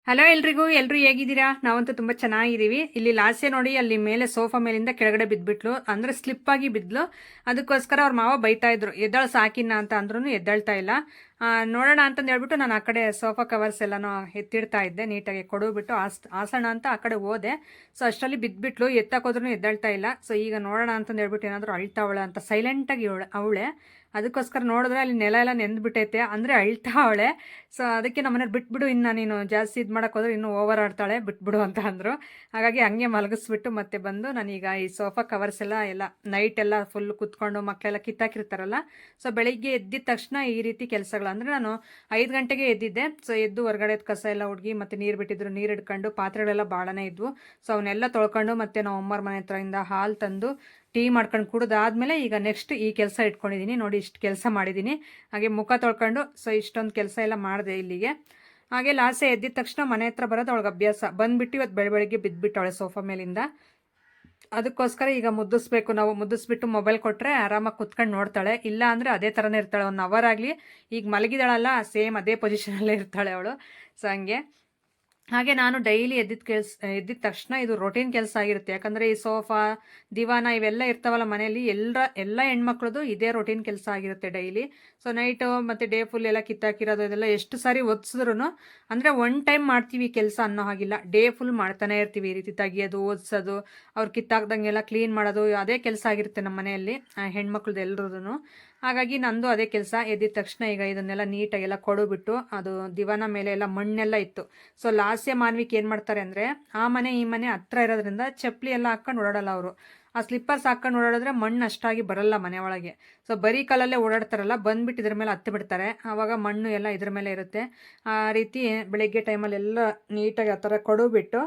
Hello ಎಲ್ರಿಗೂ, ಎಲ್ಲರೂ ಹೇಗಿದ್ದೀರಾ? ನಾವಂತೂ ತುಂಬ ಚೆನ್ನಾಗಿದ್ದೀವಿ. ಇಲ್ಲಿ ಲಾಸ್ಯ ನೋಡಿ, ಅಲ್ಲಿ ಮೇಲೆ ಸೋಫಾ ಮೇಲಿಂದ ಕೆಳಗಡೆ ಬಿದ್ದುಬಿಟ್ಲು, ಅಂದರೆ ಸ್ಲಿಪ್ ಆಗಿ ಬಿದ್ಲು. ಅದಕ್ಕೋಸ್ಕರ ಅವ್ರ ಮಾವ ಬೈತಾ ಇದ್ರು, ಎದ್ದಾಳು ಸಾಕಿನ ಅಂತ ಅಂದ್ರೂ ಎದ್ದಾಳ್ತಾ ಇಲ್ಲ. ನೋಡೋಣ ಅಂತಂದು ಹೇಳ್ಬಿಟ್ಟು ನಾನು ಆ ಕಡೆ ಸೋಫಾ ಕವರ್ಸ್ ಎಲ್ಲನೂ ಎತ್ತಿಡ್ತಾ ಇದ್ದೆ, ನೀಟಾಗಿ ಕೊಡುಬಿಟ್ಟು ಆಸಣ ಅಂತ ಆ ಕಡೆ ಹೋದೆ. ಸೊ ಅಷ್ಟರಲ್ಲಿ ಬಿದ್ದುಬಿಟ್ಲು, ಎತ್ತಕ್ಕೋದ್ರೂ ಎದ್ದಾಳ್ತಾ ಇಲ್ಲ. ಸೊ ಈಗ ನೋಡೋಣ ಅಂತಂದು ಹೇಳ್ಬಿಟ್ಟು ಏನಾದರೂ ಅಳ್ತಾವಳೆ ಅಂತ ಸೈಲೆಂಟಾಗಿ ಅವಳೆ. ಅದಕ್ಕೋಸ್ಕರ ನೋಡಿದ್ರೆ ಅಲ್ಲಿ ನೆಲ ಎಲ್ಲ ನೆಂದ್ಬಿಟ್ಟೈತೆ, ಅಂದರೆ ಅಳ್ತಾ ಅವಳೆ. ಸೊ ಅದಕ್ಕೆ ನಮ್ಮನೇಲಿ ಬಿಟ್ಬಿಡು, ಇನ್ನು ನೀನು ಜಾಸ್ತಿ ಇದು ಮಾಡೋಕೆ ಹೋದ್ರೆ ಇನ್ನೂ ಓವರ್ ಆಡ್ತಾಳೆ, ಬಿಟ್ಬಿಡು ಅಂತ ಅಂದರು. ಹಾಗಾಗಿ ಹಂಗೆ ಮಲಗಿಸ್ಬಿಟ್ಟು ಮತ್ತೆ ಬಂದು ನಾನೀಗ ಈ ಸೋಫಾ ಕವರ್ಸ್ ಎಲ್ಲ ನೈಟ್ ಎಲ್ಲ ಫುಲ್ ಕುತ್ಕೊಂಡು ಮಕ್ಕಳೆಲ್ಲ ಕಿತ್ತಾಕಿರ್ತಾರಲ್ಲ. ಸೊ ಬೆಳಿಗ್ಗೆ ಎದ್ದಿದ ತಕ್ಷಣ ಈ ರೀತಿ ಕೆಲಸಗಳು, ಅಂದರೆ ನಾನು 5 ಗಂಟೆಗೆ ಎದ್ದಿದ್ದೆ. ಸೊ ಎದ್ದು ಹೊರಗಡೆ ಕಸ ಎಲ್ಲ ಹುಡುಗಿ ಮತ್ತೆ ನೀರು ಬಿಟ್ಟಿದ್ರು, ನೀರು ಹಿಡ್ಕೊಂಡು ಪಾತ್ರೆಗಳೆಲ್ಲ ಭಾಳನೇ ಇದ್ವು. ಸೊ ಅವನ್ನೆಲ್ಲ ತೊಳ್ಕೊಂಡು ಮತ್ತೆ ನಾವು ಅಮ್ಮರ ಮನೆ ಹತ್ರದಿಂದ ಹಾಲು ತಂದು ಟೀ ಮಾಡ್ಕೊಂಡು ಕುಡಿದಾದ್ಮೇಲೆ ಈಗ ನೆಕ್ಸ್ಟ್ ಈ ಕೆಲಸ ಇಟ್ಕೊಂಡಿದ್ದೀನಿ ನೋಡಿ. ಇಷ್ಟು ಕೆಲಸ ಮಾಡಿದ್ದೀನಿ. ಹಾಗೆ ಮುಖ ತೊಳ್ಕೊಂಡು ಸೊ ಇಷ್ಟೊಂದು ಕೆಲಸ ಎಲ್ಲ ಮಾಡಿದೆ ಇಲ್ಲಿಗೆ. ಹಾಗೆ ಲಾಸೆ ಎದ್ದಿದ ತಕ್ಷಣ ಮನೆ ಹತ್ರ ಬರೋದು ಅವಳಿಗೆ ಅಭ್ಯಾಸ. ಬಂದುಬಿಟ್ಟು ಇವತ್ತು ಬೆಳಗ್ಗೆ ಬಿದ್ದುಬಿಟ್ಟವಳೆ ಸೋಫಾ ಮೇಲಿಂದ. ಅದಕ್ಕೋಸ್ಕರ ಈಗ ಮುದ್ದಿಸ್ಬೇಕು ನಾವು. ಮುದ್ದಿಸ್ಬಿಟ್ಟು ಮೊಬೈಲ್ ಕೊಟ್ಟರೆ ಆರಾಮಾಗಿ ಕುತ್ಕೊಂಡು ನೋಡ್ತಾಳೆ. ಇಲ್ಲ ಅಂದರೆ ಅದೇ ಥರನೇ ಇರ್ತಾಳೆ. 1 ಅವರ್ ಆಗಲಿ, ಈಗ ಮಲಗಿದಾಳಲ್ಲ ಸೇಮ್ ಅದೇ ಪೊಸಿಷನಲ್ಲೇ ಇರ್ತಾಳೆ ಅವಳು. ಸೊ ಹಂಗೆ ಹಾಗೆ ನಾನು ಡೈಲಿ ಎದ್ದಿದ ತಕ್ಷಣ ಇದು ರೊಟೀನ್ ಕೆಲಸ ಆಗಿರುತ್ತೆ. ಯಾಕಂದರೆ ಈ ಸೋಫಾ, ದಿವಾನ ಇವೆಲ್ಲ ಇರ್ತಾವಲ್ಲ ಮನೆಯಲ್ಲಿ, ಎಲ್ಲ ಹೆಣ್ಮಕ್ಳದು ಇದೇ ರೊಟೀನ್ ಕೆಲಸ ಆಗಿರುತ್ತೆ ಡೈಲಿ. ಸೊ ನೈಟು ಮತ್ತು ಡೇ ಫುಲ್ ಎಲ್ಲ ಕಿತ್ತಾಕಿರೋದು ಇದೆಲ್ಲ ಎಷ್ಟು ಸಾರಿ ಒದಿಸಿದ್ರು, ಅಂದರೆ 1 ಟೈಮ್ ಮಾಡ್ತೀವಿ ಕೆಲಸ ಅನ್ನೋ ಹಾಗಿಲ್ಲ, ಡೇ ಫುಲ್ ಮಾಡ್ತಾನೆ ಇರ್ತೀವಿ. ಈ ರೀತಿ ತೆಗಿಯೋದು, ಓದಿಸೋದು, ಅವ್ರು ಕಿತ್ತಾಕ್ದಂಗೆಲ್ಲ ಕ್ಲೀನ್ ಮಾಡೋದು, ಅದೇ ಕೆಲಸ ಆಗಿರುತ್ತೆ ನಮ್ಮ ಮನೆಯಲ್ಲಿ ಹೆಣ್ಮಕ್ಳದ್ದು ಎಲ್ರದ್ದು. ಹಾಗಾಗಿ ನಂದು ಅದೇ ಕೆಲಸ. ಎದ್ದಿದ ತಕ್ಷಣ ಈಗ ಇದನ್ನೆಲ್ಲ ನೀಟಾಗೆಲ್ಲ ಕೊಡುಬಿಟ್ಟು, ಅದು ದಿವಾನ ಮೇಲೆ ಎಲ್ಲ ಮಣ್ಣೆಲ್ಲ ಇತ್ತು. ಸೊ ಲಾಸ್ಯ ಮಾನ್ವಿಕ್ ಏನು ಮಾಡ್ತಾರೆ ಅಂದರೆ, ಆ ಮನೆ ಈ ಮನೆ ಹತ್ರ ಇರೋದ್ರಿಂದ ಚಪ್ಪಲಿ ಎಲ್ಲ ಹಾಕ್ಕೊಂಡು ಓಡಾಡಲ್ಲ ಅವರು. ಆ ಸ್ಲಿಪ್ಪರ್ಸ್ ಹಾಕ್ಕೊಂಡು ಓಡಾಡಿದ್ರೆ ಮಣ್ಣು ಅಷ್ಟಾಗಿ ಬರಲ್ಲ ಮನೆ ಒಳಗೆ. ಸೊ ಬರೀ ಕಾಲಲ್ಲೇ ಓಡಾಡ್ತಾರಲ್ಲ, ಬಂದುಬಿಟ್ಟು ಇದ್ರ ಮೇಲೆ ಹತ್ತಿ ಬಿಡ್ತಾರೆ. ಆವಾಗ ಮಣ್ಣು ಎಲ್ಲ ಇದ್ರ ಮೇಲೆ ಇರುತ್ತೆ. ಆ ರೀತಿ ಬೆಳಗ್ಗೆ ಟೈಮಲ್ಲೆಲ್ಲ ನೀಟಾಗಿ ಆ ಥರ ಕೊಡುಬಿಟ್ಟು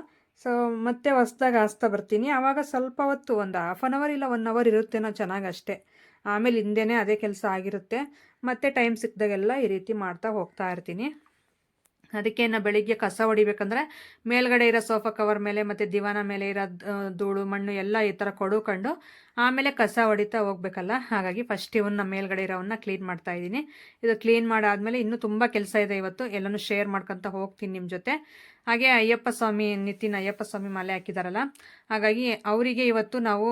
ಸೊ ಮತ್ತೆ ಹೊಸ್ದಾಗಿ ಹಾಸ್ತಾ ಬರ್ತೀನಿ. ಆವಾಗ ಸ್ವಲ್ಪ ಹೊತ್ತು, ಒಂದು 1/2 ಅವರ್ ಇಲ್ಲ 1 ಅವರ್ ಇರುತ್ತೇನೋ ಚೆನ್ನಾಗಿ ಅಷ್ಟೇ. ಆಮೇಲೆ ಹಿಂದೆನೇ ಅದೇ ಕೆಲಸ ಆಗಿರುತ್ತೆ. ಮತ್ತೆ ಟೈಮ್ ಸಿಕ್ಕಿದಾಗೆಲ್ಲ ಈ ರೀತಿ ಮಾಡ್ತಾ ಹೋಗ್ತಾ ಇರ್ತೀನಿ. ಅದಕ್ಕೆ ನಾನು ಬೆಳಿಗ್ಗೆ ಕಸ ಹೊಡಿಬೇಕಂದ್ರೆ ಮೇಲ್ಗಡೆ ಇರೋ ಸೋಫಾ ಕವರ್ ಮೇಲೆ ಮತ್ತು ದಿವಾನ ಮೇಲೆ ಇರೋ ಧೂಳು ಮಣ್ಣು ಎಲ್ಲ ಈ ಥರ ಕೊಡುಕೊಂಡು ಆಮೇಲೆ ಕಸ ಹೊಡಿತಾ ಹೋಗ್ಬೇಕಲ್ಲ. ಹಾಗಾಗಿ ಫಸ್ಟ್ ಇವನ್ನ ಮೇಲ್ಗಡೆ ಇರೋವನ್ನ ಕ್ಲೀನ್ ಮಾಡ್ತಾ ಇದ್ದೀನಿ. ಇದು ಕ್ಲೀನ್ ಮಾಡಾದ್ಮೇಲೆ ಇನ್ನೂ ತುಂಬ ಕೆಲಸ ಇದೆ ಇವತ್ತು, ಎಲ್ಲನೂ ಶೇರ್ ಮಾಡ್ಕೊತ ಹೋಗ್ತೀನಿ ನಿಮ್ಮ ಜೊತೆ. ಹಾಗೆ ಅಯ್ಯಪ್ಪ ಸ್ವಾಮಿ, ನಿತಿನ್ ಅಯ್ಯಪ್ಪ ಸ್ವಾಮಿ ಮಾಲೆ ಹಾಕಿದಾರಲ್ಲ, ಹಾಗಾಗಿ ಅವರಿಗೆ ಇವತ್ತು ನಾವು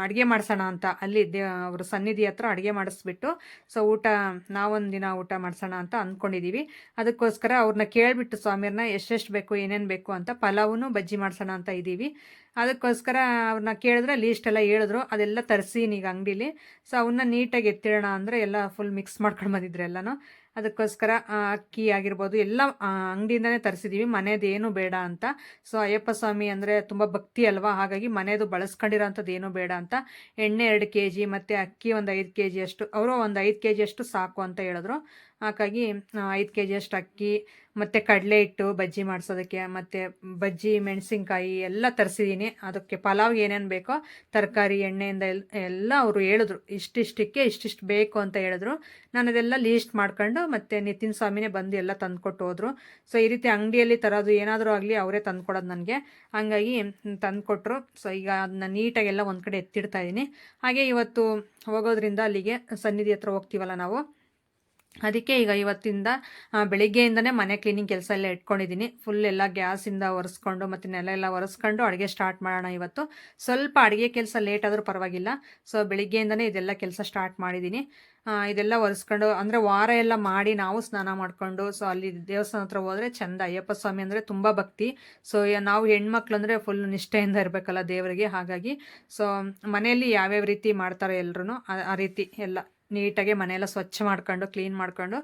ಅಡುಗೆ ಮಾಡಿಸೋಣ ಅಂತ ಅಲ್ಲಿ ಅವ್ರ ಸನ್ನಿಧಿ ಹತ್ರ ಅಡುಗೆ ಮಾಡಿಸ್ಬಿಟ್ಟು ಸೊ ಊಟ, ನಾವೊಂದು ದಿನ ಊಟ ಮಾಡಿಸೋಣ ಅಂತ ಅಂದ್ಕೊಂಡಿದ್ದೀವಿ. ಅದಕ್ಕೋಸ್ಕರ ಅವ್ರನ್ನ ಕೇಳಿಬಿಟ್ಟು ಸ್ವಾಮಿಯವ್ರನ್ನ ಎಷ್ಟೆಷ್ಟು ಬೇಕು, ಏನೇನು ಬೇಕು ಅಂತ, ಪಲಾವು ಬಜ್ಜಿ ಮಾಡಿಸೋಣ ಅಂತ ಇದ್ದೀವಿ. ಅದಕ್ಕೋಸ್ಕರ ಅವ್ರನ್ನ ಕೇಳಿದ್ರೆ ಲೀಸ್ಟ್ ಎಲ್ಲ ಹೇಳಿದ್ರು, ಅದೆಲ್ಲ ತರಿಸೀನಿ ಈಗ ಅಂಗಡೀಲಿ. ಸೊ ಅವನ್ನ ನೀಟಾಗಿ ಎತ್ತಿಡೋಣ ಅಂದರೆ ಎಲ್ಲ ಫುಲ್ ಮಿಕ್ಸ್ ಮಾಡ್ಕೊಂಡು ಬಂದಿದ್ರು ಎಲ್ಲನೂ. ಅದಕ್ಕೋಸ್ಕರ ಅಕ್ಕಿ ಆಗಿರ್ಬೋದು ಎಲ್ಲ ಅಂಗಡಿಯಿಂದನೇ ತರಿಸಿದ್ದೀವಿ, ಮನೇದು ಏನು ಬೇಡ ಅಂತ. ಸೊ ಅಯ್ಯಪ್ಪ ಸ್ವಾಮಿ ಅಂದರೆ ತುಂಬ ಭಕ್ತಿ ಅಲ್ವಾ, ಹಾಗಾಗಿ ಮನೇದು ಬಳಸ್ಕೊಂಡಿರೋ ಅಂಥದ್ದು ಏನೂ ಬೇಡ ಅಂತ. ಎಣ್ಣೆ 2 kg ಮತ್ತು ಅಕ್ಕಿ ಒಂದು 5 kg ಅಷ್ಟು, ಅವರು ಒಂದು 5 kg ಅಷ್ಟು ಸಾಕು ಅಂತ ಹೇಳಿದ್ರು. ಹಾಗಾಗಿ 5 kg ಅಷ್ಟು ಅಕ್ಕಿ ಮತ್ತು ಕಡಲೆ ಹಿಟ್ಟು ಬಜ್ಜಿ ಮಾಡಿಸೋದಕ್ಕೆ, ಮತ್ತು ಬಜ್ಜಿ ಮೆಣಸಿನ್ಕಾಯಿ ಎಲ್ಲ ತರಿಸಿದ್ದೀನಿ. ಅದಕ್ಕೆ ಪಲಾವ್ಗೆ ಏನೇನು ಬೇಕೋ ತರಕಾರಿ, ಎಣ್ಣೆಯಿಂದ ಎಲ್ಲ ಅವರು ಹೇಳಿದ್ರು, ಇಷ್ಟಿಷ್ಟಕ್ಕೆ ಇಷ್ಟಿಷ್ಟು ಬೇಕು ಅಂತ ಹೇಳಿದ್ರು. ನಾನು ಅದೆಲ್ಲ ಲೀಸ್ಟ್ ಮಾಡ್ಕೊಂಡು ಮತ್ತು ನಿತಿನ್ ಸ್ವಾಮಿನೇ ಬಂದು ಎಲ್ಲ ತಂದುಕೊಟ್ಟು ಹೋದರು. ಸೊ ಈ ರೀತಿ ಅಂಗಡಿಯಲ್ಲಿ ತರೋದು ಏನಾದರೂ ಆಗಲಿ ಅವರೇ ತಂದುಕೊಡೋದು ನನಗೆ, ಹಂಗಾಗಿ ತಂದುಕೊಟ್ರು. ಸೊ ಈಗ ಅದನ್ನ ನೀಟಾಗೆಲ್ಲ ಒಂದು ಕಡೆ ಎತ್ತಿಡ್ತಾ ಇದ್ದೀನಿ. ಹಾಗೆ ಇವತ್ತು ಹೋಗೋದ್ರಿಂದ ಅಲ್ಲಿಗೆ ಸನ್ನಿಧಿ ಹತ್ರ ಹೋಗ್ತೀವಲ್ಲ ನಾವು, ಅದಕ್ಕೆ ಈಗ ಇವತ್ತಿಂದ ಬೆಳಿಗ್ಗೆಯಿಂದನೇ ಮನೆ ಕ್ಲೀನಿಂಗ್ ಕೆಲಸ ಎಲ್ಲ ಇಟ್ಕೊಂಡಿದ್ದೀನಿ. ಫುಲ್ ಎಲ್ಲ ಗ್ಯಾಸಿಂದ ಒರೆಸ್ಕೊಂಡು ಮತ್ತು ನೆಲ ಎಲ್ಲ ಒರೆಸ್ಕೊಂಡು ಅಡುಗೆ ಸ್ಟಾರ್ಟ್ ಮಾಡೋಣ ಇವತ್ತು. ಸ್ವಲ್ಪ ಅಡುಗೆ ಕೆಲಸ ಲೇಟ್ ಆದರೂ ಪರವಾಗಿಲ್ಲ. ಸೊ ಬೆಳಿಗ್ಗೆಯಿಂದನೇ ಇದೆಲ್ಲ ಕೆಲಸ ಸ್ಟಾರ್ಟ್ ಮಾಡಿದ್ದೀನಿ. ಇದೆಲ್ಲ ಒರೆಸ್ಕೊಂಡು, ಅಂದರೆ ವಾರ ಎಲ್ಲ ಮಾಡಿ ನಾವು ಸ್ನಾನ ಮಾಡಿಕೊಂಡು ಸೊ ಅಲ್ಲಿ ದೇವಸ್ಥಾನ ಹತ್ರ ಹೋದರೆ ಚೆಂದ. ಅಯ್ಯಪ್ಪ ಸ್ವಾಮಿ ಅಂದರೆ ತುಂಬ ಭಕ್ತಿ. ಸೊ ನಾವು ಹೆಣ್ಮಕ್ಳು ಅಂದರೆ ಫುಲ್ ನಿಷ್ಠೆಯಿಂದ ಇರಬೇಕಲ್ಲ ದೇವರಿಗೆ. ಹಾಗಾಗಿ ಸೊ ಮನೆಯಲ್ಲಿ ಯಾವ್ಯಾವ ರೀತಿ ಮಾಡ್ತಾರೆ ಎಲ್ಲರೂ ಆ ರೀತಿ ಎಲ್ಲ ನೀಟಾಗಿ ಮನೆಯೆಲ್ಲ ಸ್ವಚ್ಛ ಮಾಡ್ಕೊಂಡು ಕ್ಲೀನ್ ಮಾಡ್ಕೊಂಡು,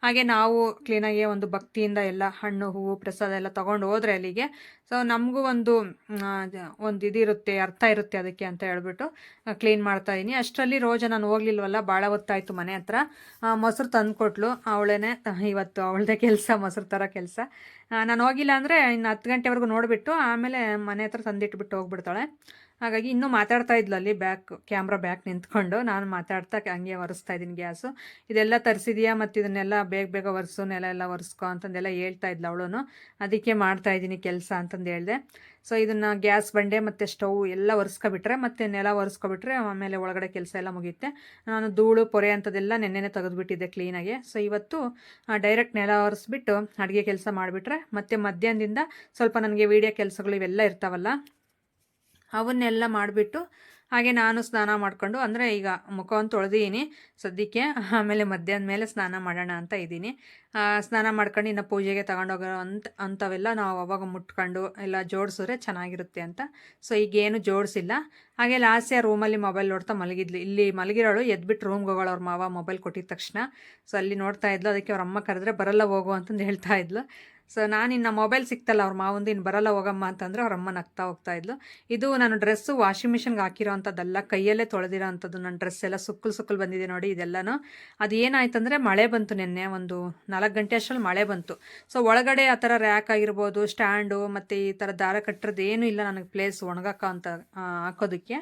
ಹಾಗೆ ನಾವು ಕ್ಲೀನಾಗಿ ಒಂದು ಭಕ್ತಿಯಿಂದ ಎಲ್ಲ ಹಣ್ಣು ಹೂವು ಪ್ರಸಾದ ಎಲ್ಲ ತೊಗೊಂಡು ಹೋದರೆ ಅಲ್ಲಿಗೆ, ಸೊ ನಮಗೂ ಒಂದು ಇದಿರುತ್ತೆ, ಅರ್ಥ ಇರುತ್ತೆ ಅದಕ್ಕೆ ಅಂತ ಹೇಳ್ಬಿಟ್ಟು ಕ್ಲೀನ್ ಮಾಡ್ತಾಯಿದ್ದೀನಿ. ಅಷ್ಟರಲ್ಲಿ ರೋಜ ನಾನು ಹೋಗ್ಲಿಲ್ವಲ್ಲ, ಭಾಳ ಹೊತ್ತಾಯಿತು. ಮನೆ ಹತ್ರ ಮೊಸರು ತಂದುಕೊಟ್ಲು ಅವಳೇನೆ. ಇವತ್ತು ಅವಳದೇ ಕೆಲಸ, ಮೊಸರು ಥರ ಕೆಲಸ. ನಾನು ಹೋಗಿಲ್ಲ ಅಂದರೆ ಇನ್ನು 10 ಗಂಟೆವರೆಗೂ ನೋಡಿಬಿಟ್ಟು ಆಮೇಲೆ ಮನೆ ಹತ್ರ ತಂದಿಟ್ಬಿಟ್ಟು ಹೋಗ್ಬಿಡ್ತಾಳೆ. ಹಾಗಾಗಿ ಇನ್ನೂ ಮಾತಾಡ್ತಾ ಇದ್ಲು ಅಲ್ಲಿ ಕ್ಯಾಮ್ರಾ ಬ್ಯಾಕ್ ನಿಂತ್ಕೊಂಡು. ನಾನು ಮಾತಾಡ್ತಾ ಹಂಗೆ ಒರೆಸ್ತಾ ಇದ್ದೀನಿ ಗ್ಯಾಸು. ಇದೆಲ್ಲ ತರಿಸಿದ್ಯಾ ಮತ್ತು ಇದನ್ನೆಲ್ಲ ಬೇಗ ಬೇಗ ಒರೆಸು, ನೆಲ ಎಲ್ಲ ಒರೆಸ್ಕೊ ಅಂತಂದೆಲ್ಲ ಹೇಳ್ತಾ ಇದ್ಲು ಅವಳು. ಅದಕ್ಕೆ ಮಾಡ್ತಾ ಇದ್ದೀನಿ ಕೆಲಸ ಅಂತಂದು ಹೇಳಿದೆ. ಸೊ ಇದನ್ನು ಗ್ಯಾಸ್ ಬಂಡೆ ಮತ್ತು ಸ್ಟವ್ ಎಲ್ಲ ಒರೆಸ್ಕೊಬಿಟ್ರೆ ಮತ್ತು ನೆಲ ಒರೆಸ್ಕೊಬಿಟ್ರೆ ಆಮೇಲೆ ಒಳಗಡೆ ಕೆಲಸ ಎಲ್ಲ ಮುಗಿಯುತ್ತೆ. ನಾನು ಧೂಳು ಪೊರೆ ಅಂಥದ್ದೆಲ್ಲ ನೆನ್ನೆನೇ ತೆಗೆದುಬಿಟ್ಟಿದ್ದೆ ಕ್ಲೀನಾಗಿ. ಸೊ ಇವತ್ತು ಡೈರೆಕ್ಟ್ ನೆಲ ಒರೆಸ್ಬಿಟ್ಟು ಅಡುಗೆ ಕೆಲಸ ಮಾಡಿಬಿಟ್ರೆ ಮತ್ತು ಮಧ್ಯಾಹ್ನದಿಂದ ಸ್ವಲ್ಪ ನನಗೆ ವೀಡಿಯೋ ಕೆಲಸಗಳು ಇವೆಲ್ಲ ಇರ್ತಾವಲ್ಲ ಅವನ್ನೆಲ್ಲ ಮಾಡಿಬಿಟ್ಟು ಹಾಗೆ ನಾನು ಸ್ನಾನ ಮಾಡಿಕೊಂಡು, ಅಂದರೆ ಈಗ ಮುಖವನ್ನು ತೊಳೆದೀನಿ ಸದ್ಯಕ್ಕೆ, ಆಮೇಲೆ ಮಧ್ಯಾಹ್ನ ಮೇಲೆ ಸ್ನಾನ ಮಾಡೋಣ ಅಂತ ಇದ್ದೀನಿ. ಸ್ನಾನ ಮಾಡ್ಕೊಂಡು ಇನ್ನು ಪೂಜೆಗೆ ತಗೊಂಡೋಗೋ ಅಂಥವೆಲ್ಲ ನಾವು ಅವಾಗ ಮುಟ್ಕೊಂಡು ಎಲ್ಲ ಜೋಡಿಸಿದ್ರೆ ಚೆನ್ನಾಗಿರುತ್ತೆ ಅಂತ. ಸೊ ಈಗೇನು ಜೋಡಿಸಿಲ್ಲ. ಹಾಗೆ ಲಾಸ್ಯ ರೂಮಲ್ಲಿ ಮೊಬೈಲ್ ನೋಡ್ತಾ ಮಲಗಿದ್ಲು. ಇಲ್ಲಿ ಮಲಗಿರೋಳು ಎದ್ಬಿಟ್ಟು ರೂಮ್ಗೆ ಹೋಗೋಳು ಅವ್ರ ಮಾವ ಮೊಬೈಲ್ ಕೊಟ್ಟಿದ ತಕ್ಷಣ. ಸೊ ಅಲ್ಲಿ ನೋಡ್ತಾ ಇದ್ಲು. ಅದಕ್ಕೆ ಅವ್ರ ಅಮ್ಮ ಕರೆದ್ರೆ ಬರಲ್ಲ ಹೋಗು ಅಂತಂದು ಹೇಳ್ತಾ ಇದ್ಲು. ಸೊ ನಾನು ಇನ್ನು ಮೊಬೈಲ್ ಸಿಕ್ತಲ್ಲ ಅವ್ರ ಮಾವಂದು, ಇನ್ನು ಬರಲ್ಲ ಹೋಗಮ್ಮ ಅಂತಂದರೆ ಅವ್ರ ಅಮ್ಮ ನಗ್ತಾ ಹೋಗ್ತಾ ಇದ್ಲು. ಇದು ನಾನು ಡ್ರೆಸ್ಸು ವಾಷಿಂಗ್ ಮಿಷನ್ಗೆ ಹಾಕಿರೋ ಅಂಥದ್ದಲ್ಲ, ಕೈಯಲ್ಲೇ ತೊಳೆದಿರೋ ಅಂಥದ್ದು. ನನ್ನ ಡ್ರೆಸ್ ಎಲ್ಲ ಸುಕ್ಕಲು ಬಂದಿದೆ ನೋಡಿ ಇದೆಲ್ಲನೂ. ಅದು ಏನಾಯ್ತಂದರೆ ಮಳೆ ಬಂತು ನಿನ್ನೆ, ಒಂದು 4 ಗಂಟೆ ಅಷ್ಟರಲ್ಲಿ ಮಳೆ ಬಂತು. ಸೊ ಒಳಗಡೆ ಆ ಥರ ರ್ಯಾಕ್ ಆಗಿರ್ಬೋದು, ಸ್ಟ್ಯಾಂಡು ಮತ್ತು ಈ ಥರ ದಾರ ಕಟ್ಟಿರೋದು ಏನೂ ಇಲ್ಲ ನನಗೆ ಪ್ಲೇಸ್ ಒಣಗಕ್ಕ ಅಂತ ಹಾಕೋದಕ್ಕೆ.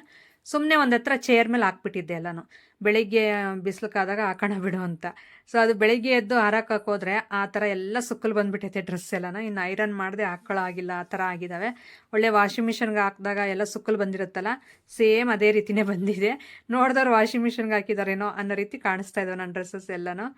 ಸುಮ್ಮನೆ ಒಂದು ಹತ್ರ ಚೇರ್ ಮೇಲೆ ಹಾಕ್ಬಿಟ್ಟಿದ್ದೆ ಎಲ್ಲನೂ, ಬೆಳಿಗ್ಗೆ ಬಿಸಿಲುಕಾದಾಗ ಹಾಕೋಣ ಬಿಡು ಅಂತ. ಸೊ ಅದು ಬೆಳಿಗ್ಗೆ ಎದ್ದು ಹಾರಕ್ಕೆ ಹೋದರೆ ಆ ಥರ ಎಲ್ಲ ಸುಕ್ಕಲು ಬಂದುಬಿಟ್ಟೈತೆ ಡ್ರೆಸ್ ಎಲ್ಲನೂ. ಇನ್ನು ಐರನ್ ಮಾಡದೆ ಹಾಕ್ಕೊಳ್ಳೋ ಆಗಿಲ್ಲ, ಆ ಥರ ಆಗಿದ್ದಾವೆ. ಒಳ್ಳೆ ವಾಷಿಂಗ್ ಮಿಷನ್ಗೆ ಹಾಕಿದಾಗ ಎಲ್ಲ ಸುಕ್ಕಲು ಬಂದಿರುತ್ತಲ್ಲ, ಸೇಮ್ ಅದೇ ರೀತಿಯೇ ಬಂದಿದೆ. ನೋಡಿದವ್ರು ವಾಷಿಂಗ್ ಮಿಷನ್ಗೆ ಹಾಕಿದಾರೇನೋ ಅನ್ನೋ ರೀತಿ ಕಾಣಿಸ್ತಾ ಇದ್ದಾವೆ ನನ್ನ ಡ್ರೆಸ್ಸಸ್ ಎಲ್ಲನೂ.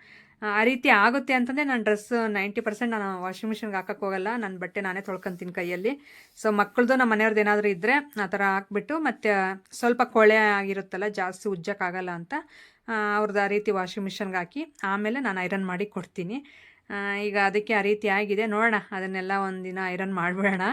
ಆ ರೀತಿ ಆಗುತ್ತೆ ಅಂತಂದರೆ ನನ್ನ ಡ್ರೆಸ್ 90% ನಾನು ವಾಷಿಂಗ್ ಮಿಷನ್ಗೆ ಹಾಕಕ್ಕೆ ಹೋಗಲ್ಲ. ನನ್ನ ಬಟ್ಟೆ ನಾನೇ ತೊಳ್ಕೊತೀನಿ ಕೈಯಲ್ಲಿ. ಸೊ ಮಕ್ಕಳದು ನಮ್ಮ ಮನೆಯವ್ರದ್ದು ಏನಾದರೂ ಇದ್ದರೆ ಆ ಥರ ಹಾಕ್ಬಿಟ್ಟು, ಮತ್ತು ಸ್ವಲ್ಪ ಕೊಳೆ ಆಗಿರುತ್ತಲ್ಲ ಜಾಸ್ತಿ ಉಜ್ಜಕ್ಕಾಗಲ್ಲ ಅಂತ ಅವ್ರದ್ದು ಆ ರೀತಿ ವಾಷಿಂಗ್ ಮಿಷನ್ಗೆ ಹಾಕಿ ಆಮೇಲೆ ನಾನು ಐರನ್ ಮಾಡಿ ಕೊಡ್ತೀನಿ. ಈಗ ಅದಕ್ಕೆ ಆ ರೀತಿ ಆಗಿದೆ. ನೋಡೋಣ, ಅದನ್ನೆಲ್ಲ ಒಂದಿನ ಐರನ್ ಮಾಡಿಬಿಡೋಣ.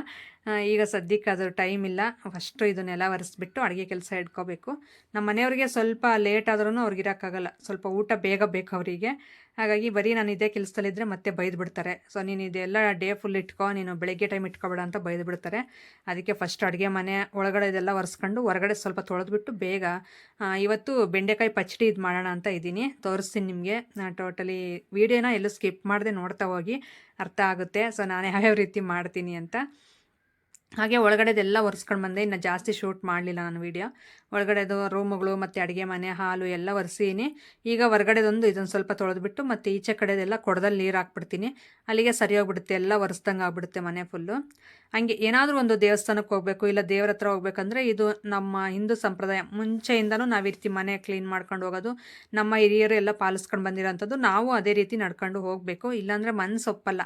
ಈಗ ಸದ್ಯಕ್ಕೆ ಅದು ಟೈಮ್ ಇಲ್ಲ. ಫಸ್ಟು ಇದನ್ನೆಲ್ಲ ಒರೆಸ್ಬಿಟ್ಟು ಅಡುಗೆ ಕೆಲಸ ಇಟ್ಕೋಬೇಕು. ನಮ್ಮ ಮನೆಯವ್ರಿಗೆ ಸ್ವಲ್ಪ ಲೇಟ್ ಆದ್ರೂ ಅವ್ರಿಗಿರೋಕ್ಕಾಗಲ್ಲ, ಸ್ವಲ್ಪ ಊಟ ಬೇಗ ಬೇಕು ಅವರಿಗೆ. ಹಾಗಾಗಿ ಬರೀ ನಾನು ಇದೇ ಕೆಲಸದಲ್ಲಿದ್ದರೆ ಮತ್ತೆ ಬೈದು ಬಿಡ್ತಾರೆ. ಸೊ ನೀನು ಇದೆಲ್ಲ ಡೇ ಫುಲ್ ಇಟ್ಕೊ, ನೀನು ಬೆಳಗ್ಗೆ ಟೈಮ್ ಇಟ್ಕೊಬೇಡ ಅಂತ ಬೈದು ಬಿಡ್ತಾರೆ. ಅದಕ್ಕೆ ಫಸ್ಟ್ ಅಡುಗೆ ಮನೆ ಒಳಗಡೆ ಇದೆಲ್ಲ ಒರೆಸ್ಕೊಂಡು ಹೊರಗಡೆ ಸ್ವಲ್ಪ ತೊಳೆದ್ಬಿಟ್ಟು ಬೇಗ ಇವತ್ತು ಬೆಂಡೆಕಾಯಿ ಪಚ್ಚಡಿ ಇದು ಮಾಡೋಣ ಅಂತ ಇದ್ದೀನಿ. ತೋರಿಸ್ತೀನಿ ನಿಮಗೆ. ಟೋಟಲಿ ವೀಡಿಯೋನ ಎಲ್ಲೂ ಸ್ಕಿಪ್ ಮಾಡದೆ ನೋಡ್ತಾ ಹೋಗಿ, ಅರ್ಥ ಆಗುತ್ತೆ. ಸೊ ನಾನು ಯಾವ್ಯಾವ ರೀತಿ ಮಾಡ್ತೀನಿ ಅಂತ. ಹಾಗೆ ಒಳಗಡೆದೆಲ್ಲ ಒರೆಸ್ಕೊಂಡು ಬಂದೆ. ಇನ್ನು ಜಾಸ್ತಿ ಶೂಟ್ ಮಾಡಲಿಲ್ಲ ನಾನು ವೀಡಿಯೋ. ಒಳಗಡೆದು ರೂಮುಗಳು ಮತ್ತು ಅಡುಗೆ ಮನೆ, ಹಾಲು ಎಲ್ಲ ಒರೆಸೀನಿ. ಈಗ ಹೊರಗಡೆದೊಂದು ಇದನ್ನು ಸ್ವಲ್ಪ ತೊಳೆದ್ಬಿಟ್ಟು ಮತ್ತು ಈಚೆ ಕಡೆದೆಲ್ಲ ಕೊಡದಲ್ಲಿ ನೀರು ಹಾಕ್ಬಿಡ್ತೀನಿ. ಅಲ್ಲಿಗೆ ಸರಿ ಹೋಗ್ಬಿಡುತ್ತೆ, ಎಲ್ಲ ಒರೆಸ್ದಂಗೆ ಆಗ್ಬಿಡುತ್ತೆ ಮನೆ ಫುಲ್ಲು. ಹಂಗೆ ಏನಾದರೂ ಒಂದು ದೇವಸ್ಥಾನಕ್ಕೆ ಹೋಗಬೇಕು, ಇಲ್ಲ ದೇವ್ರ ಹತ್ರ ಹೋಗ್ಬೇಕಂದ್ರೆ ಇದು ನಮ್ಮ ಹಿಂದೂ ಸಂಪ್ರದಾಯ. ಮುಂಚೆಯಿಂದನೂ ನಾವು ಈ ರೀತಿ ಮನೆ ಕ್ಲೀನ್ ಮಾಡ್ಕೊಂಡು ಹೋಗೋದು, ನಮ್ಮ ಹಿರಿಯರು ಎಲ್ಲ ಪಾಲಿಸ್ಕೊಂಡು ಬಂದಿರೋಂಥದ್ದು. ನಾವು ಅದೇ ರೀತಿ ನಡ್ಕೊಂಡು ಹೋಗಬೇಕು, ಇಲ್ಲಾಂದರೆ ಮನಸ್ಸು ಒಪ್ಪಲ್ಲ.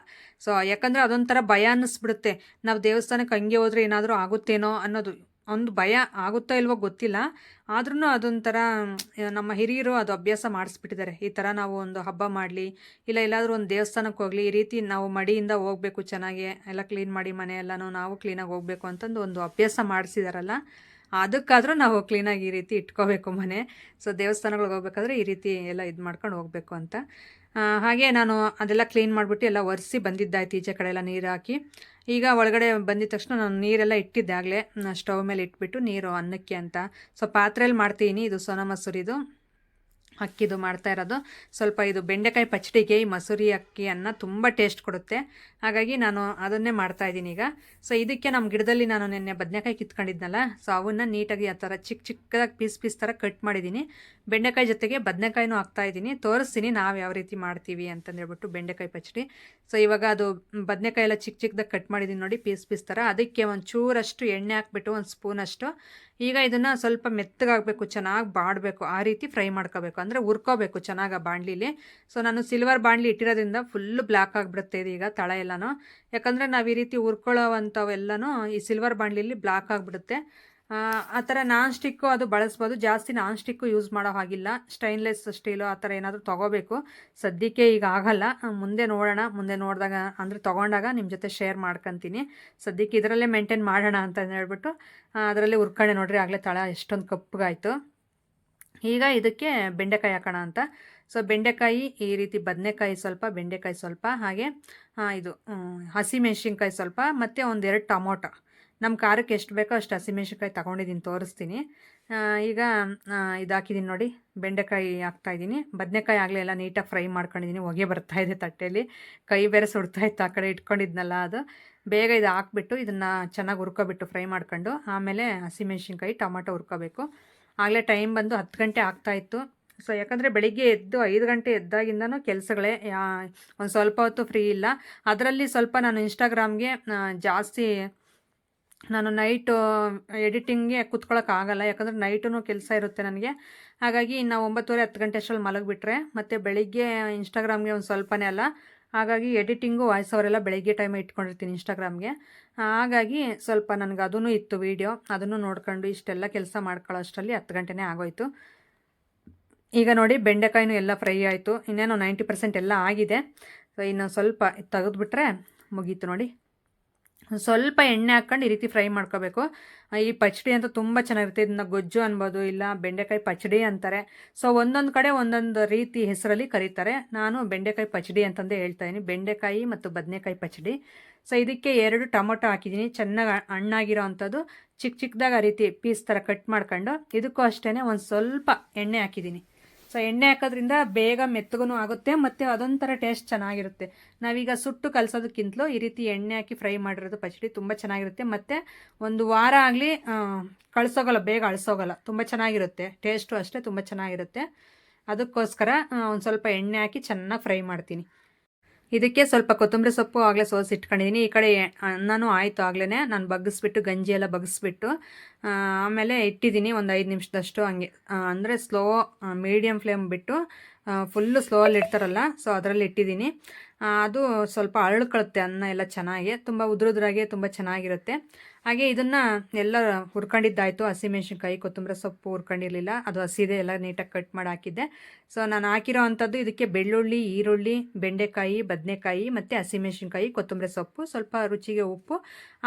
ಸೊ ಯಾಕಂದರೆ ಅದೊಂಥರ ಭಯ ಅನ್ನಿಸ್ಬಿಡುತ್ತೆ. ನಾವು ದೇವಸ್ಥಾನಕ್ಕೆ ಹಂಗೆ ಹೋದರೆ ಏನಾದರೂ ಆಗುತ್ತೇನೋ ಅನ್ನೋದು ಒಂದು ಭಯ. ಆಗುತ್ತೋ ಇಲ್ವೋ ಗೊತ್ತಿಲ್ಲ, ಆದ್ರೂ ಅದೊಂಥರ ನಮ್ಮ ಹಿರಿಯರು ಅದು ಅಭ್ಯಾಸ ಮಾಡಿಸ್ಬಿಟ್ಟಿದ್ದಾರೆ. ಈ ಥರ ನಾವು ಒಂದು ಹಬ್ಬ ಮಾಡಲಿ, ಇಲ್ಲ ಎಲ್ಲಾದರೂ ಒಂದು ದೇವಸ್ಥಾನಕ್ಕೆ ಹೋಗಲಿ, ಈ ರೀತಿ ನಾವು ಮಡಿಯಿಂದ ಹೋಗಬೇಕು, ಚೆನ್ನಾಗಿ ಎಲ್ಲ ಕ್ಲೀನ್ ಮಾಡಿ ಮನೆ ಎಲ್ಲನೂ ನಾವು ಕ್ಲೀನಾಗಿ ಹೋಗಬೇಕು ಅಂತಂದು ಒಂದು ಅಭ್ಯಾಸ ಮಾಡಿಸಿದಾರಲ್ಲ, ಅದಕ್ಕಾದರೂ ನಾವು ಕ್ಲೀನಾಗಿ ಈ ರೀತಿ ಇಟ್ಕೋಬೇಕು ಮನೆ. ಸೊ ದೇವಸ್ಥಾನಗಳಿಗೆ ಹೋಗ್ಬೇಕಾದ್ರೆ ಈ ರೀತಿ ಎಲ್ಲ ಇದು ಮಾಡ್ಕೊಂಡು ಹೋಗಬೇಕು ಅಂತ. ಹಾಗೆ ನಾನು ಅದೆಲ್ಲ ಕ್ಲೀನ್ ಮಾಡಿಬಿಟ್ಟು ಎಲ್ಲ ಒರೆಸಿ ಬಂದಿದ್ದಾಯ್ತು. ಈಚೆ ಕಡೆ ಎಲ್ಲ ನೀರು ಹಾಕಿ ಈಗ ಒಳಗಡೆ ಬಂದಿದ ತಕ್ಷಣ ನಾನು ನೀರೆಲ್ಲ ಇಟ್ಟಿದ್ದೆ ಆಗಲೇ ಸ್ಟವ್ ಮೇಲೆ ಇಟ್ಬಿಟ್ಟು, ನೀರು ಅನ್ನಕ್ಕೆ ಅಂತ. ಸೊ ಪಾತ್ರೆಯಲ್ಲಿ ಮಾಡ್ತೀನಿ. ಇದು ಸೋನಾ ಮಸೂರಿದು ಅಕ್ಕಿದು ಮಾಡ್ತಾ ಇರೋದು. ಸ್ವಲ್ಪ ಇದು ಬೆಂಡೆಕಾಯಿ ಪಚ್ಚಡಿಗೆ ಈ ಮಸೂರಿ ಅಕ್ಕಿ ಅನ್ನ ತುಂಬ ಟೇಸ್ಟ್ ಕೊಡುತ್ತೆ. ಹಾಗಾಗಿ ನಾನು ಅದನ್ನೇ ಮಾಡ್ತಾಯಿದ್ದೀನಿ ಈಗ. ಸೊ ಇದಕ್ಕೆ ನಮ್ಮ ಗಿಡದಲ್ಲಿ ನಾನು ನಿನ್ನೆ ಬದನೆಕಾಯಿ ಕಿತ್ಕೊಂಡಿದ್ನಲ್ಲ, ಸೊ ಅವನ್ನ ನೀಟಾಗಿ ಆ ಥರ ಚಿಕ್ಕದಾಗಿ ಪೀಸ್ ಥರ ಕಟ್ ಮಾಡಿದ್ದೀನಿ. ಬೆಂಡೆಕಾಯಿ ಜೊತೆಗೆ ಬದನೆಕಾಯಿನೂ ಹಾಕ್ತಾಯಿದ್ದೀನಿ. ತೋರಿಸ್ತೀನಿ ನಾವು ಯಾವ ರೀತಿ ಮಾಡ್ತೀವಿ ಅಂತಂದೇಳ್ಬಿಟ್ಟು ಬೆಂಡೆಕಾಯಿ ಪಚ್ಚಡಿ. ಸೊ ಇವಾಗ ಅದು ಬದನೆಕಾಯಿ ಎಲ್ಲ ಚಿಕ್ಕದಾಗಿ ಕಟ್ ಮಾಡಿದ್ದೀನಿ ನೋಡಿ, ಪೀಸ್ ಥರ. ಅದಕ್ಕೆ ಒಂದು ಚೂರಷ್ಟು ಎಣ್ಣೆ ಹಾಕ್ಬಿಟ್ಟು, ಒಂದು ಸ್ಪೂನಷ್ಟು. ಈಗ ಇದನ್ನು ಸ್ವಲ್ಪ ಮೆತ್ತಗಾಗಬೇಕು, ಚೆನ್ನಾಗಿ ಬಾಡಬೇಕು, ಆ ರೀತಿ ಫ್ರೈ ಮಾಡ್ಕೋಬೇಕು, ಅಂದರೆ ಹುರ್ಕೋಬೇಕು ಚೆನ್ನಾಗಿ ಆ ಬಾಣಲಿಲಿ. ಸೊ ನಾನು ಸಿಲ್ವರ್ ಬಾಣಲಿ ಇಟ್ಟಿರೋದ್ರಿಂದ ಫುಲ್ಲು ಬ್ಲ್ಯಾಕ್ ಆಗಿಬಿಡುತ್ತೆ ಇದು ಈಗ ತಳ ಎಲ್ಲನೂ. ಯಾಕಂದರೆ ನಾವು ಈ ರೀತಿ ಹುರ್ಕೊಳ್ಳೋವಂಥವೆಲ್ಲನೂ ಈ ಸಿಲ್ವರ್ ಬಾಣಲಿಲಿ ಬ್ಲ್ಯಾಕ್ ಆಗಿಬಿಡುತ್ತೆ. ಆ ಥರ ನಾನ್ ಸ್ಟಿಕ್ಕು ಅದು ಬಳಸ್ಬೋದು. ಜಾಸ್ತಿ ನಾನ್ ಸ್ಟಿಕ್ಕು ಯೂಸ್ ಮಾಡೋ ಹಾಗಿಲ್ಲ. ಸ್ಟೈನ್ಲೆಸ್ ಸ್ಟೀಲು ಆ ಥರ ಏನಾದರೂ ತೊಗೋಬೇಕು. ಸದ್ಯಕ್ಕೆ ಈಗ ಆಗಲ್ಲ, ಮುಂದೆ ನೋಡೋಣ. ಮುಂದೆ ನೋಡಿದಾಗ ಅಂದರೆ ತೊಗೊಂಡಾಗ ನಿಮ್ಮ ಜೊತೆ ಶೇರ್ ಮಾಡ್ಕೊತೀನಿ. ಸದ್ಯಕ್ಕೆ ಇದರಲ್ಲೇ ಮೇಂಟೈನ್ ಮಾಡೋಣ ಅಂತ ಹೇಳ್ಬಿಟ್ಟು ಅದರಲ್ಲೇ ಹುರ್ಕೊಂಡೆ ನೋಡ್ರಿ. ಆಗಲೇ ತಳ ಎಷ್ಟೊಂದು ಕಪ್ಪಗಾಯಿತು. ಈಗ ಇದಕ್ಕೆ ಬೆಂಡೆಕಾಯಿ ಹಾಕೋಣ ಅಂತ. ಸೊ ಬೆಂಡೆಕಾಯಿ ಈ ರೀತಿ, ಬದನೆಕಾಯಿ ಸ್ವಲ್ಪ, ಬೆಂಡೆಕಾಯಿ ಸ್ವಲ್ಪ, ಹಾಗೆ ಇದು ಹಸಿಮೆಣ್ಸಿನ್ಕಾಯಿ ಸ್ವಲ್ಪ, ಮತ್ತು 1-2 ಟೊಮೊಟೊ ನಮ್ಮ ಖಾರಕ್ಕೆ ಎಷ್ಟು ಬೇಕೋ ಅಷ್ಟು ಹಸಿಮೆಣ್ಸಿನ್ಕಾಯಿ ತೊಗೊಂಡಿದ್ದೀನಿ, ತೋರಿಸ್ತೀನಿ. ಈಗ ಇದು ಹಾಕಿದ್ದೀನಿ ನೋಡಿ, ಬೆಂಡೆಕಾಯಿ ಹಾಕ್ತಾಯಿದ್ದೀನಿ. ಬದನೆಕಾಯಿ ಆಗಲೇ ಎಲ್ಲ ನೀಟಾಗಿ ಫ್ರೈ ಮಾಡ್ಕೊಂಡಿದ್ದೀನಿ, ಹೊಗೆ ಬರ್ತಾಯಿದೆ ತಟ್ಟೆಯಲ್ಲಿ, ಕೈ ಬೇರೆ ಸುಡ್ತಾಯಿತ್ತು ಆ ಕಡೆ ಇಟ್ಕೊಂಡಿದ್ನಲ್ಲ ಅದು. ಬೇಗ ಇದು ಹಾಕ್ಬಿಟ್ಟು ಇದನ್ನು ಚೆನ್ನಾಗಿ ಹುರ್ಕೊಬಿಟ್ಟು ಫ್ರೈ ಮಾಡ್ಕೊಂಡು ಆಮೇಲೆ ಹಸಿಮೆಣ್ಸಿನ್ಕಾಯಿ ಟೊಮಾಟೊ ಹುರ್ಕೋಬೇಕು. ಆಗಲೇ ಟೈಮ್ ಬಂದು 10 ಗಂಟೆ ಆಗ್ತಾಯಿತ್ತು. ಸೊ ಯಾಕಂದರೆ ಬೆಳಿಗ್ಗೆ ಎದ್ದು 5 ಗಂಟೆ ಎದ್ದಾಗಿಂದನೂ ಕೆಲಸಗಳೇ, ಒಂದು ಸ್ವಲ್ಪ ಹೊತ್ತು ಫ್ರೀ ಇಲ್ಲ. ಅದರಲ್ಲಿ ಸ್ವಲ್ಪ ನಾನು ಇನ್ಸ್ಟಾಗ್ರಾಮ್ಗೆ ಜಾಸ್ತಿ ನಾನು ನೈಟು ಎಡಿಟಿಂಗ್ಗೆ ಕೂತ್ಕೊಳ್ಳೋಕ್ಕಾಗಲ್ಲ, ಯಾಕಂದರೆ ನೈಟೂ ಕೆಲಸ ಇರುತ್ತೆ ನನಗೆ. ಹಾಗಾಗಿ ಇನ್ನು 9:30 10 ಗಂಟೆ ಅಷ್ಟರಲ್ಲಿ ಮಲಗಿಬಿಟ್ರೆ ಮತ್ತು ಬೆಳಿಗ್ಗೆ ಇನ್ಸ್ಟಾಗ್ರಾಮ್ಗೆ ಒಂದು ಸ್ವಲ್ಪನೇ ಅಲ್ಲ, ಹಾಗಾಗಿ ಎಡಿಟಿಂಗು ವಾಯ್ಸ್ ಅವರೆಲ್ಲ ಬೆಳಗ್ಗೆ ಟೈಮ್ ಇಟ್ಕೊಂಡಿರ್ತೀನಿ ಇನ್ಸ್ಟಾಗ್ರಾಮ್ಗೆ. ಹಾಗಾಗಿ ಸ್ವಲ್ಪ ನನಗೆ ಅದೂ ಇತ್ತು ವೀಡಿಯೋ, ಅದನ್ನು ನೋಡ್ಕೊಂಡು ಇಷ್ಟೆಲ್ಲ ಕೆಲಸ ಮಾಡ್ಕೊಳ್ಳೋ ಅಷ್ಟರಲ್ಲಿ 10 ಗಂಟೆನೇ ಆಗೋಯ್ತು. ಈಗ ನೋಡಿ ಬೆಂಡೆಕಾಯಿನೂ ಎಲ್ಲ ಫ್ರೈ ಆಯಿತು, ಇನ್ನೇನು 90% ಎಲ್ಲ ಆಗಿದೆ. ಸೊ ಇನ್ನು ಸ್ವಲ್ಪ ತೆಗೆದುಬಿಟ್ರೆ ಮುಗೀತು ನೋಡಿ. ಸ್ವಲ್ಪ ಎಣ್ಣೆ ಹಾಕ್ಕೊಂಡು ಈ ರೀತಿ ಫ್ರೈ ಮಾಡ್ಕೋಬೇಕು. ಈ ಪಚಡಿ ಅಂತ ತುಂಬ ಚೆನ್ನಾಗಿರುತ್ತೆ, ಇದನ್ನ ಗೊಜ್ಜು ಅನ್ಬೋದು, ಇಲ್ಲ ಬೆಂಡೆಕಾಯಿ ಪಚಡಿ ಅಂತಾರೆ. ಸೊ ಒಂದೊಂದು ಕಡೆ ಒಂದೊಂದು ರೀತಿ ಹೆಸರಲ್ಲಿ ಕರೀತಾರೆ. ನಾನು ಬೆಂಡೆಕಾಯಿ ಪಚಡಿ ಅಂತಂದೇ ಹೇಳ್ತಾಯಿದ್ದೀನಿ, ಬೆಂಡೆಕಾಯಿ ಮತ್ತು ಬದನೆಕಾಯಿ ಪಚಡಿ. ಸೊ ಇದಕ್ಕೆ 2 ಟೊಮೊಟೊ ಹಾಕಿದ್ದೀನಿ, ಚೆನ್ನಾಗಿ ಹಣ್ಣಾಗಿರೋ ಅಂಥದ್ದು, ಚಿಕ್ಕದಾಗಿ ಆ ರೀತಿ ಪೀಸ್ ಥರ ಕಟ್ ಮಾಡ್ಕೊಂಡು. ಇದಕ್ಕೂ ಅಷ್ಟೇ ಒಂದು ಸ್ವಲ್ಪ ಎಣ್ಣೆ ಹಾಕಿದ್ದೀನಿ. ಸೊ ಎಣ್ಣೆ ಹಾಕೋದ್ರಿಂದ ಬೇಗ ಮೆತ್ತಗೂ ಆಗುತ್ತೆ ಮತ್ತು ಅದೊಂಥರ ಟೇಸ್ಟ್ ಚೆನ್ನಾಗಿರುತ್ತೆ. ನಾವೀಗ ಸುಟ್ಟು ಕಲಸೋದಕ್ಕಿಂತಲೂ ಈ ರೀತಿ ಎಣ್ಣೆ ಹಾಕಿ ಫ್ರೈ ಮಾಡಿರೋದು ಪಚಡಿ ತುಂಬ ಚೆನ್ನಾಗಿರುತ್ತೆ. ಮತ್ತು ಒಂದು ವಾರ ಆಗಲಿ ಕಳಿಸೋಗಲ್ಲ, ಬೇಗ ಅಳಿಸೋಗಲ್ಲ, ತುಂಬ ಚೆನ್ನಾಗಿರುತ್ತೆ. ಟೇಸ್ಟು ಅಷ್ಟೇ ತುಂಬ ಚೆನ್ನಾಗಿರುತ್ತೆ. ಅದಕ್ಕೋಸ್ಕರ ಒಂದು ಸ್ವಲ್ಪ ಎಣ್ಣೆ ಹಾಕಿ ಚೆನ್ನಾಗಿ ಫ್ರೈ ಮಾಡ್ತೀನಿ. ಇದಕ್ಕೆ ಸ್ವಲ್ಪ ಕೊತ್ತಂಬರಿ ಸೊಪ್ಪು ಆಗಲೇ ಸೋಸಿ ಇಟ್ಕೊಂಡಿದ್ದೀನಿ. ಈ ಕಡೆ ಅನ್ನನೂ ಆಯಿತು, ಆಗಲೇ ನಾನು ಬಗ್ಗಿಸ್ಬಿಟ್ಟು ಗಂಜಿ ಎಲ್ಲ ಬಗ್ಗಿಸ್ಬಿಟ್ಟು ಆಮೇಲೆ ಇಟ್ಟಿದ್ದೀನಿ ಒಂದು 5 ನಿಮಿಷದಷ್ಟು ಹಂಗೆ. ಅಂದರೆ ಸ್ಲೋ ಮೀಡಿಯಮ್ ಫ್ಲೇಮ್ ಬಿಟ್ಟು ಫುಲ್ಲು ಸ್ಲೋಲ್ಲಿ ಇಡ್ತಾರಲ್ಲ, ಸೊ ಅದರಲ್ಲಿ ಇಟ್ಟಿದ್ದೀನಿ. ಅದು ಸ್ವಲ್ಪ ಅರಳ್ಕೊಳ್ಳುತ್ತೆ ಅನ್ನ ಎಲ್ಲ ಚೆನ್ನಾಗಿ, ತುಂಬ ಉದುರುದ್ರಾಗೆ ತುಂಬ ಚೆನ್ನಾಗಿರುತ್ತೆ. ಹಾಗೆ ಇದನ್ನು ಎಲ್ಲ ಹುರ್ಕೊಂಡಿದ್ದಾಯಿತು. ಹಸಿಮೆಣ್ಸಿನ್ಕಾಯಿ, ಕೊತ್ತಂಬರಿ ಸೊಪ್ಪು ಹುರ್ಕೊಂಡಿರಲಿಲ್ಲ, ಅದು ಹಸಿದೆ, ಎಲ್ಲ ನೀಟಾಗಿ ಕಟ್ ಮಾಡಿ ಹಾಕಿದ್ದೆ. ಸೊ ನಾನು ಹಾಕಿರೋ ಅಂಥದ್ದು ಇದಕ್ಕೆ ಬೆಳ್ಳುಳ್ಳಿ, ಈರುಳ್ಳಿ, ಬೆಂಡೆಕಾಯಿ, ಬದನೆಕಾಯಿ ಮತ್ತು ಹಸಿಮೆಣ್ಸಿನ್ಕಾಯಿ, ಕೊತ್ತಂಬರಿ ಸೊಪ್ಪು, ಸ್ವಲ್ಪ ರುಚಿಗೆ ಉಪ್ಪು,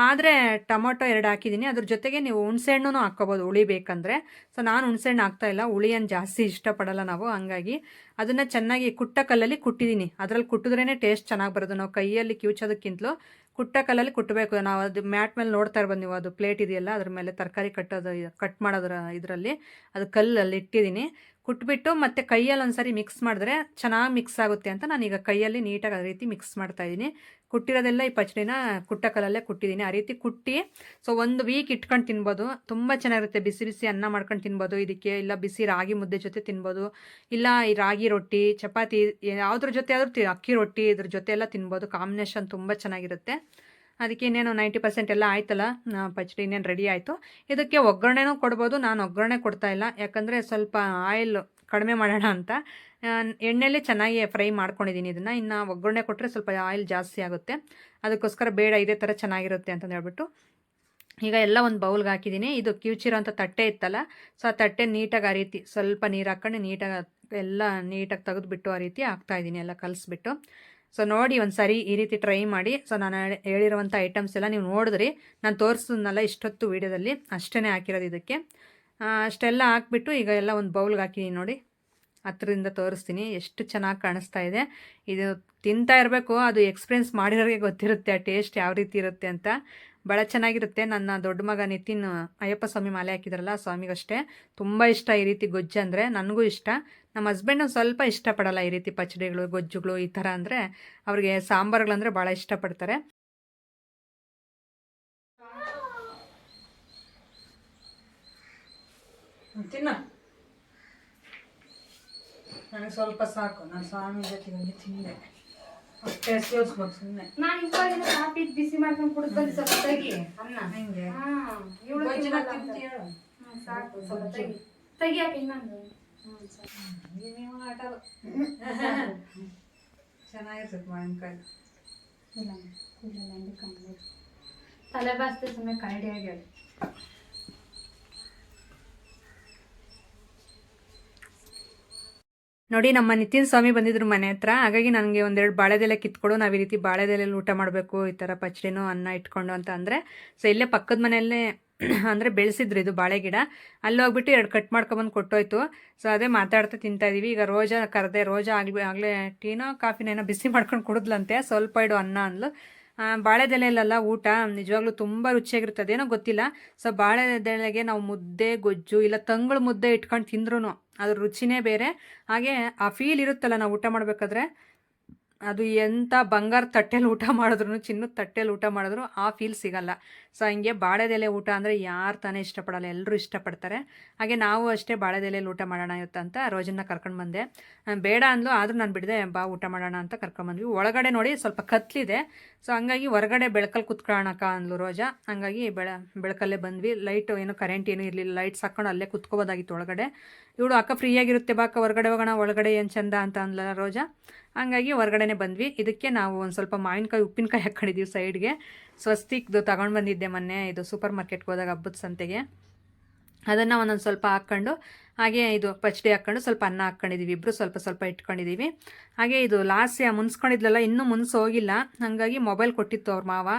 ಆದರೆ ಟೊಮೊಟೊ 2 ಹಾಕಿದ್ದೀನಿ. ಅದ್ರ ಜೊತೆಗೆ ನೀವು ಹುಣಸೆಹಣ್ಣು ಹಾಕ್ಕೋಬೋದು ಹುಳಿ ಬೇಕಂದರೆ. ಸೊ ನಾನು ಹುಣಸೆಹಣ್ಣು ಹಾಕ್ತಾಯಿಲ್ಲ, ಹುಳಿಯನ್ನು ಜಾಸ್ತಿ ಇಷ್ಟಪಡಲ್ಲ ನಾವು, ಹಂಗಾಗಿ ಅದನ್ನು ಚೆನ್ನಾಗಿ ಕುಟ್ಟ ಕಲ್ಲಲ್ಲಿ ಕುಟ್ಟಿದ್ದೀನಿ. ಅದರಲ್ಲಿ ಕುಟ್ಟಿದ್ರೇ ಟೇಸ್ಟ್ ಚೆನ್ನಾಗಿ ಬರೋದು. ನಾವು ಕೈಯಲ್ಲಿ ಕಿವುಚೋದಕ್ಕಿಂತಲೂ ಕುಟ್ಟ ಕಲ್ಲಲ್ಲಿ ಕುಟ್ಟಬೇಕು. ನಾವು ಅದು ಮ್ಯಾಟ್ ಮೇಲೆ ನೋಡ್ತಾ ಇರ್ಬೋದು ನೀವು, ಅದು ಪ್ಲೇಟ್ ಇದೆಯಲ್ಲ ಅದ್ರ ಮೇಲೆ ತರಕಾರಿ ಕಟ್ ಮಾಡೋದ್ರ ಇದರಲ್ಲಿ ಅದು ಕಲ್ಲಲ್ಲಿ ಇಟ್ಟಿದ್ದೀನಿ. ಕುಟ್ಬಿಟ್ಟು ಮತ್ತು ಕೈಯಲ್ಲಿ ಒಂದು ಸಾರಿ ಮಿಕ್ಸ್ ಮಾಡಿದ್ರೆ ಚೆನ್ನಾಗಿ ಮಿಕ್ಸ್ ಆಗುತ್ತೆ ಅಂತ ನಾನೀಗ ಕೈಯಲ್ಲಿ ನೀಟಾಗಿ ಆ ರೀತಿ ಮಿಕ್ಸ್ ಮಾಡ್ತಾಯಿದ್ದೀನಿ. ಕುಟ್ಟಿರೋದೆಲ್ಲ ಈ ಪಚಡಿನ ಕುಟ್ಟ ಕಲ್ಲಲ್ಲೇ ಕುಟ್ಟಿದ್ದೀನಿ. ಆ ರೀತಿ ಕುಟ್ಟಿ ಸೊ 1 ವೀಕ್ ಇಟ್ಕೊಂಡು ತಿನ್ಬೋದು, ತುಂಬ ಚೆನ್ನಾಗಿರುತ್ತೆ. ಬಿಸಿ ಬಿಸಿ ಅನ್ನ ಮಾಡ್ಕೊಂಡು ತಿನ್ಬೋದು ಇದಕ್ಕೆ, ಇಲ್ಲ ಬಿಸಿ ರಾಗಿ ಮುದ್ದೆ ಜೊತೆ ತಿನ್ಬೋದು, ಇಲ್ಲ ಈ ರಾಗಿ ರೊಟ್ಟಿ, ಚಪಾತಿ, ಯಾವುದ್ರ ಜೊತೆ ಆದರೂ ಅಕ್ಕಿ ರೊಟ್ಟಿ ಇದ್ರ ಜೊತೆ ಎಲ್ಲ ತಿನ್ಬೋದು. ಕಾಂಬಿನೇಷನ್ ತುಂಬ ಚೆನ್ನಾಗಿರುತ್ತೆ. ಅದಕ್ಕೆ ಇನ್ನೇನು 90% ಎಲ್ಲ ಆಯ್ತಲ್ಲ, ಪಚಡಿ ಇನ್ನೇನು ರೆಡಿ ಆಯಿತು. ಇದಕ್ಕೆ ಒಗ್ಗರಣೆನೂ ಕೊಡ್ಬೋದು, ನಾನು ಒಗ್ಗರಣೆ ಕೊಡ್ತಾಯಿಲ್ಲ, ಯಾಕಂದರೆ ಸ್ವಲ್ಪ ಆಯಿಲ್ ಕಡಿಮೆ ಮಾಡೋಣ ಅಂತ ಎಣ್ಣೆಯಲ್ಲಿ ಚೆನ್ನಾಗಿ ಫ್ರೈ ಮಾಡ್ಕೊಂಡಿದ್ದೀನಿ ಇದನ್ನು. ಇನ್ನು ಒಗ್ಗರಣೆ ಕೊಟ್ಟರೆ ಸ್ವಲ್ಪ ಆಯಿಲ್ ಜಾಸ್ತಿ ಆಗುತ್ತೆ, ಅದಕ್ಕೋಸ್ಕರ ಬೇಡ, ಇದೇ ಥರ ಚೆನ್ನಾಗಿರುತ್ತೆ ಅಂತಂದು ಹೇಳ್ಬಿಟ್ಟು ಈಗ ಎಲ್ಲ ಒಂದು ಬೌಲ್ಗೆ ಹಾಕಿದ್ದೀನಿ. ಇದು ಕಿವುಚಿರೋ ಅಂಥ ತಟ್ಟೆ ಇತ್ತಲ್ಲ, ಸೊ ಆ ತಟ್ಟೆ ನೀಟಾಗಿ ಆ ರೀತಿ ಸ್ವಲ್ಪ ನೀರು ಹಾಕ್ಕೊಂಡು ನೀಟಾಗಿ ಎಲ್ಲ ನೀಟಾಗಿ ತೆಗೆದುಬಿಟ್ಟು ಆ ರೀತಿ ಹಾಕ್ತಾಯಿದ್ದೀನಿ, ಎಲ್ಲ ಕಲಿಸ್ಬಿಟ್ಟು. ಸೊ ನೋಡಿ ಒಂದು ಸಾರಿ ಈ ರೀತಿ ಟ್ರೈ ಮಾಡಿ. ಸೊ ನಾನು ಹೇಳಿರುವಂಥ ಐಟಮ್ಸ್ ಎಲ್ಲ ನೀವು ನೋಡಿದ್ರಿ, ನಾನು ತೋರಿಸಿದ್ನಲ್ಲ ಇಷ್ಟೊತ್ತು ವೀಡಿಯೋದಲ್ಲಿ, ಅಷ್ಟೇ ಹಾಕಿರೋದು ಇದಕ್ಕೆ. ಅಷ್ಟೆಲ್ಲ ಹಾಕ್ಬಿಟ್ಟು ಈಗ ಎಲ್ಲ ಒಂದು ಬೌಲ್ಗೆ ಹಾಕಿದ್ದೀನಿ ನೋಡಿ, ಹತ್ರದಿಂದ ತೋರಿಸ್ತೀನಿ, ಎಷ್ಟು ಚೆನ್ನಾಗಿ ಕಾಣಿಸ್ತಾ ಇದೆ. ಇದು ತಿಂತಾ ಇರಬೇಕು, ಅದು ಎಕ್ಸ್ಪೀರಿಯೆನ್ಸ್ ಮಾಡಿರೋರಿಗೆ ಗೊತ್ತಿರುತ್ತೆ ಆ ಟೇಸ್ಟ್ ಯಾವ ರೀತಿ ಇರುತ್ತೆ ಅಂತ. ಭಾಳ ಚೆನ್ನಾಗಿರುತ್ತೆ. ನನ್ನ ದೊಡ್ಡ ಮಗ ನಿತಿನ್ ಅಯ್ಯಪ್ಪ ಸ್ವಾಮಿ ಮಾಲೆ ಹಾಕಿದ್ರಲ್ಲ, ಸ್ವಾಮಿಗಷ್ಟೇ ತುಂಬ ಇಷ್ಟ ಈ ರೀತಿ ಗೊಜ್ಜು ಅಂದರೆ, ನನಗೂ ಇಷ್ಟ. ನಮ್ಮ ಹಸ್ಬೆಂಡು ಸ್ವಲ್ಪ ಇಷ್ಟಪಡಲ್ಲ ಈ ರೀತಿ ಪಚಡಿಗಳು, ಗೊಜ್ಜುಗಳು ಈ ಥರ ಅಂದರೆ, ಅವ್ರಿಗೆ ಸಾಂಬಾರುಗಳಂದರೆ ಭಾಳ ಇಷ್ಟಪಡ್ತಾರೆ. ತಿನ್ನ, ನನಗೆ ಸ್ವಲ್ಪ ಸಾಕು, ನಾನು ಸ್ವಾಮಿ ಜೊತೆಗೆ ತಿಂದೆ ಅಷ್ಟೇ, ಸೇರಿಸ್ಬೋದು ಸುಮ್ಮನೆ. ನಾನು ಇವಾಗ ಕಾಫಿ ಬಿಸಿ ಮಾಡ್ಕೊಂಡು ಕುಡಿದು ಸ್ವಲ್ಪ ತೆಗಿ ಅನ್ನ ಹಿಂಗೆ ಸಾಕು, ಸ್ವಲ್ಪ ತೆಗಿಯಾಕ ಇನ್ನೊಂದು ನೀವು ಆಟ ಚೆನ್ನಾಗಿರ್ತದೆ ಮಾವಿನಕಾಯಿ. ತಲೆ ಬಾಸ್ತಿ ಸುಮ್ಮನೆ ಕರಡಿ ಆಗ್ಯಾವ. ನೋಡಿ ನಮ್ಮ ನಿತಿನ್ ಸ್ವಾಮಿ ಬಂದಿದ್ರು ಮನೆ ಹತ್ರ, ಹಾಗಾಗಿ ನನಗೆ 1-2 ಬಾಳೆದೆಲೆ ಕಿತ್ಕೊಡು, ನಾವು ಈ ರೀತಿ ಬಾಳೆದೆಲೆಯಲ್ಲಿ ಊಟ ಮಾಡಬೇಕು, ಈ ಥರ ಪಚಡಿನೂ ಅನ್ನ ಇಟ್ಕೊಂಡು ಅಂತ ಅಂದರೆ. ಸೊ ಇಲ್ಲೇ ಪಕ್ಕದ ಮನೆಯಲ್ಲೇ ಅಂದರೆ ಬೆಳೆಸಿದ್ರು ಇದು ಬಾಳೆ ಗಿಡ, ಅಲ್ಲಿ ಹೋಗ್ಬಿಟ್ಟು 2 ಕಟ್ ಮಾಡ್ಕೊಬಂದು ಕೊಟ್ಟೋಯ್ತು. ಸೊ ಅದೇ ಮಾತಾಡ್ತಾ ತಿಂತಾಯಿದ್ದೀವಿ. ಈಗ ರೋಜಾ ಕರೆದೆ, ರೋಜಾ ಆಗಲೇ ಟೀನೋ ಕಾಫಿನೇನೋ ಬಿಸಿ ಮಾಡ್ಕೊಂಡು ಕುಡಿದ್ಲಂತೆ, ಸ್ವಲ್ಪ ಇಡು ಅನ್ನ ಅಂದ್ಲು. ಬಾಳೆದೆಲೆಯಲ್ಲೆಲ್ಲ ಊಟ ನಿಜವಾಗ್ಲೂ ತುಂಬ ರುಚಿಯಾಗಿರುತ್ತೆ, ಅದೇನೋ ಗೊತ್ತಿಲ್ಲ. ಸೊ ಬಾಳೆದೆಲೆಗೆ ನಾವು ಮುದ್ದೆ ಗೊಜ್ಜು ಇಲ್ಲ ತಂಗಳು ಮುದ್ದೆ ಇಟ್ಕೊಂಡು ತಿಂದ್ರೂ ಅದ್ರ ರುಚಿನೇ ಬೇರೆ. ಹಾಗೆ ಆ ಫೀಲ್ ಇರುತ್ತಲ್ಲ ನಾವು ಊಟ ಮಾಡಬೇಕಾದ್ರೆ, ಅದು ಎಂಥ ಬಂಗಾರ ತಟ್ಟೆಲಿ ಊಟ ಮಾಡಿದ್ರು, ಚಿನ್ನದ ತಟ್ಟೆಲಿ ಊಟ ಮಾಡಿದ್ರು ಆ ಫೀಲ್ ಸಿಗಲ್ಲ. ಸೊ ಹಂಗೆ ಬಾಳೆದೆಲೆ ಊಟ ಅಂದರೆ ಯಾರು ತಾನೇ ಇಷ್ಟಪಡಲ್ಲ, ಎಲ್ಲರೂ ಇಷ್ಟಪಡ್ತಾರೆ. ಹಾಗೆ ನಾವು ಅಷ್ಟೇ ಬಾಳೆದೆಲೆಯಲ್ಲಿ ಊಟ ಮಾಡೋಣ ಇವತ್ತಂತ ರೋಜನ್ನ ಕರ್ಕೊಂಡು ಬಂದೆ. ಬೇಡ ಅಂದ್ಲು, ಆದರೂ ನಾನು ಬಿಡದೆ ಬಾ ಊಟ ಮಾಡೋಣ ಅಂತ ಕರ್ಕೊಂಡ್ಬಂದ್ವಿ. ಒಳಗಡೆ ನೋಡಿ ಸ್ವಲ್ಪ ಕತ್ಲಿದೆ, ಸೊ ಹಂಗಾಗಿ ಹೊರಗಡೆ ಬೆಳಕಲ್ಲಿ ಕುತ್ಕೊಳ್ಳೋಣಕ್ಕ ಅಂದ್ಲು ರೋಜಾ. ಹಂಗಾಗಿ ಬೆಳಕಲ್ಲೇ ಬಂದ್ವಿ. ಲೈಟು ಏನು ಕರೆಂಟ್ ಏನೂ ಇರಲಿಲ್ಲ, ಲೈಟ್ಸ್ ಹಾಕ್ಕೊಂಡು ಅಲ್ಲೇ ಕುತ್ಕೋಬೋದಾಗಿತ್ತು ಒಳಗಡೆ. ಇವಳು ಅಕ್ಕ ಫ್ರೀಯಾಗಿರುತ್ತೆ ಬಾಕ ಹೊರಗಡೆ ಹೋಗೋಣ, ಒಳಗಡೆ ಏನು ಚಂದ ಅಂತ ಅಂದ್ಲಲ್ಲ ರೋಜಾ. ಹಂಗಾಗಿ ಹೊರಗಡೆನೇ ಬಂದ್ವಿ. ಇದಕ್ಕೆ ನಾವು ಒಂದು ಸ್ವಲ್ಪ ಮಾವಿನಕಾಯಿ ಉಪ್ಪಿನಕಾಯಿ ಹಾಕ್ಕೊಂಡಿದ್ದೀವಿ ಸೈಡ್ಗೆ. ಸ್ವಸ್ತಿಕ್ದು ತಗೊಂಡು ಬಂದಿದ್ದೆ ಮೊನ್ನೆ, ಇದು ಸೂಪರ್ ಮಾರ್ಕೆಟ್ಗೆ ಹೋದಾಗ ಹಬ್ಬದ ಸಂತೆಗೆ. ಅದನ್ನು ಒಂದೊಂದು ಸ್ವಲ್ಪ ಹಾಕ್ಕೊಂಡು, ಹಾಗೆ ಇದು ಪಚ್ಚಡಿ ಹಾಕ್ಕೊಂಡು ಸ್ವಲ್ಪ ಅನ್ನ ಹಾಕ್ಕೊಂಡಿದ್ದೀವಿ, ಇಬ್ಬರು ಸ್ವಲ್ಪ ಸ್ವಲ್ಪ ಇಟ್ಕೊಂಡಿದ್ದೀವಿ. ಹಾಗೆ ಇದು ಲಾಸ್ಯ ಮುನ್ಸ್ಕೊಂಡಿದ್ಲಲ್ಲ, ಇನ್ನೂ ಮುನ್ಸ್ ಹೋಗಿಲ್ಲ. ಹಾಗಾಗಿ ಮೊಬೈಲ್ ಕೊಟ್ಟಿತ್ತು ಅವ್ರ ಮಾವ.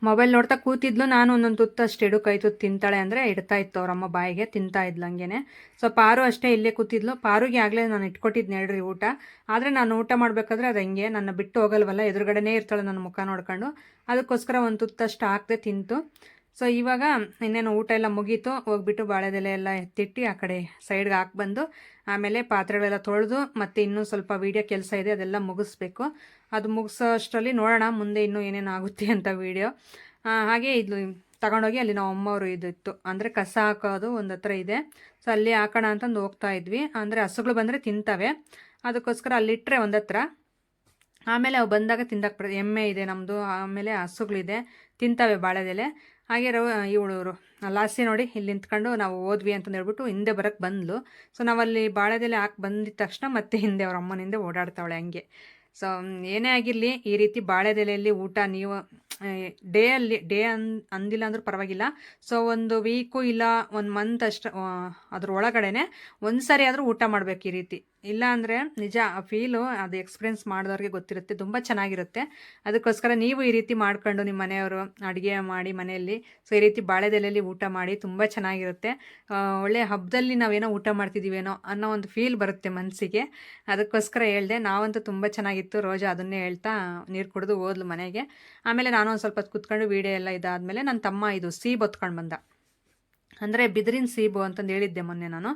ಮೊಬೈಲ್ ನೋಡ್ತಾ ಕೂತಿದ್ಲು. ನಾನು ಒಂದೊಂದು ತುತ್ತು ಅಷ್ಟು ಇಡು ಕೈ ತುತ್ತು ತಿಂತಾಳೆ ಅಂದರೆ ಇಡ್ತಾ ಇತ್ತು ಅವರಮ್ಮ ಬಾಯಿಗೆ, ತಿಂತಾ ಇದ್ಲು ಹಂಗೇನೆ. ಸೊ ಪಾರು ಅಷ್ಟೇ ಇಲ್ಲೇ ಕೂತಿದ್ಲು. ಪಾರುಗೆ ಆಗಲೇ ನಾನು ಇಟ್ಕೊಟ್ಟಿದ್ದೆ ಹೇಳ್ರಿ ಊಟ. ಆದರೆ ನಾನು ಊಟ ಮಾಡಬೇಕಾದ್ರೆ ಅದು ಹಂಗೆ ನನ್ನ ಬಿಟ್ಟು ಹೋಗಲ್ವಲ್ಲ, ಎದುರುಗಡೆನೇ ಇರ್ತಾಳೆ ನನ್ನ ಮುಖ ನೋಡ್ಕೊಂಡು. ಅದಕ್ಕೋಸ್ಕರ ಒಂದು ತುತ್ತಷ್ಟು ಹಾಕದೆ ತಿಂತು. ಸೊ ಇವಾಗ ಇನ್ನೇನು ಊಟ ಎಲ್ಲ ಮುಗೀತು. ಹೋಗ್ಬಿಟ್ಟು ಬಾಳೆದೆಲೆ ಎಲ್ಲ ಎತ್ತಿಟ್ಟು ಆ ಕಡೆ ಸೈಡ್ಗೆ ಹಾಕ್ಬಂದು ಆಮೇಲೆ ಪಾತ್ರೆಗಳೆಲ್ಲ ತೊಳೆದು ಮತ್ತು ಇನ್ನೂ ಸ್ವಲ್ಪ ವೀಡಿಯೋ ಕೆಲಸ ಇದೆ, ಅದೆಲ್ಲ ಮುಗಿಸ್ಬೇಕು. ಅದು ಮುಗಿಸೋ ಅಷ್ಟರಲ್ಲಿ ನೋಡೋಣ ಮುಂದೆ ಇನ್ನೂ ಏನೇನು ಆಗುತ್ತೆ ಅಂತ ವೀಡಿಯೋ. ಹಾಗೆ ಇದು ತಗೊಂಡೋಗಿ ಅಲ್ಲಿ ನಾವು ಅಮ್ಮವರು ಇದಿತ್ತು ಅಂದರೆ ಕಸ ಹಾಕೋದು ಒಂದು ಹತ್ರ ಇದೆ. ಸೊ ಅಲ್ಲಿ ಹಾಕೋಣ ಅಂತಂದು ಹೋಗ್ತಾ ಇದ್ವಿ. ಅಂದರೆ ಹಸುಗಳು ಬಂದರೆ ತಿಂತವೆ, ಅದಕ್ಕೋಸ್ಕರ ಅಲ್ಲಿಟ್ಟರೆ ಒಂದು ಹತ್ರ. ಆಮೇಲೆ ಅವು ಬಂದಾಗ ತಿಂದಾಕ್ ಬರೋದು. ಎಮ್ಮೆ ಇದೆ ನಮ್ಮದು, ಆಮೇಲೆ ಹಸುಗಳಿದೆ, ತಿಂತವೆ ಬಾಳೆದೆಲೆ. ಹಾಗೆ ಇವಳು ಲಾಸ್ತಿ ನೋಡಿ ಇಲ್ಲಿ ನಿಂತ್ಕೊಂಡು ನಾವು ಹೋದ್ವಿ ಅಂತಂದು ಹೇಳ್ಬಿಟ್ಟು ಹಿಂದೆ ಬರೋಕ್ಕೆ ಬಂದ್ಲು. ಸೊ ನಾವಲ್ಲಿ ಬಾಳೆದೆಲೆ ಹಾಕಿ ಬಂದಿದ ತಕ್ಷಣ ಮತ್ತೆ ಹಿಂದೆ ಅವ್ರ ಅಮ್ಮನ ಹಿಂದೆ ಓಡಾಡ್ತಾವಳೆ ಹಂಗೆ. ಸೊ ಏನೇ ಆಗಿರಲಿ ಈ ರೀತಿ ಬಾಳೆದೆಲೆಯಲ್ಲಿ ಊಟ ನೀವು ಡೇ ಅಂದಿಲ್ಲ ಅಂದ್ರೂ ಪರವಾಗಿಲ್ಲ. ಸೊ ಒಂದು ವೀಕು ಇಲ್ಲ ಒಂದು ಮಂತ್ ಅಷ್ಟು ಅದ್ರ ಒಳಗಡೆನೆ ಒಂದು ಸಾರಿ ಆದರೂ ಊಟ ಮಾಡಬೇಕು ಈ ರೀತಿ. ಇಲ್ಲ ಅಂದರೆ ನಿಜ ಆ ಫೀಲು ಅದು ಎಕ್ಸ್ಪೀರಿಯೆನ್ಸ್ ಮಾಡಿದವ್ರಿಗೆ ಗೊತ್ತಿರುತ್ತೆ, ತುಂಬ ಚೆನ್ನಾಗಿರುತ್ತೆ. ಅದಕ್ಕೋಸ್ಕರ ನೀವು ಈ ರೀತಿ ಮಾಡ್ಕೊಂಡು ನಿಮ್ಮ ಮನೆಯವರು ಅಡುಗೆ ಮಾಡಿ ಮನೆಯಲ್ಲಿ ಸೊ ಈ ರೀತಿ ಬಾಳೆದೆಲೆಯಲ್ಲಿ ಊಟ ಮಾಡಿ, ತುಂಬ ಚೆನ್ನಾಗಿರುತ್ತೆ. ಒಳ್ಳೆ ಹಬ್ಬದಲ್ಲಿ ನಾವೇನೋ ಊಟ ಮಾಡ್ತಿದ್ದೀವೇನೋ ಅನ್ನೋ ಒಂದು ಫೀಲ್ ಬರುತ್ತೆ ಮನಸ್ಸಿಗೆ. ಅದಕ್ಕೋಸ್ಕರ ಹೇಳಿದೆ. ನಾವಂತೂ ತುಂಬ ಚೆನ್ನಾಗಿತ್ತು. ರೋಜಾ ಅದನ್ನೇ ಹೇಳ್ತಾ ನೀರು ಕುಡಿದು ಹೋದ್ಲು ಮನೆಗೆ. ಆಮೇಲೆ ನಾನು ಒಂದು ಸ್ವಲ್ಪ ಕೂತ್ಕೊಂಡು ವೀಡಿಯೋ ಎಲ್ಲ ಇದಾದಮೇಲೆ ನನ್ನ ತಮ್ಮ ಇದು ಸೀಬು ಹೊತ್ಕೊಂಡು ಬಂದ. ಅಂದರೆ ಬಿದಿರಿನ ಸೀಬು ಅಂತಂದು ಹೇಳಿದ್ದೆ ಮೊನ್ನೆ ನಾನು.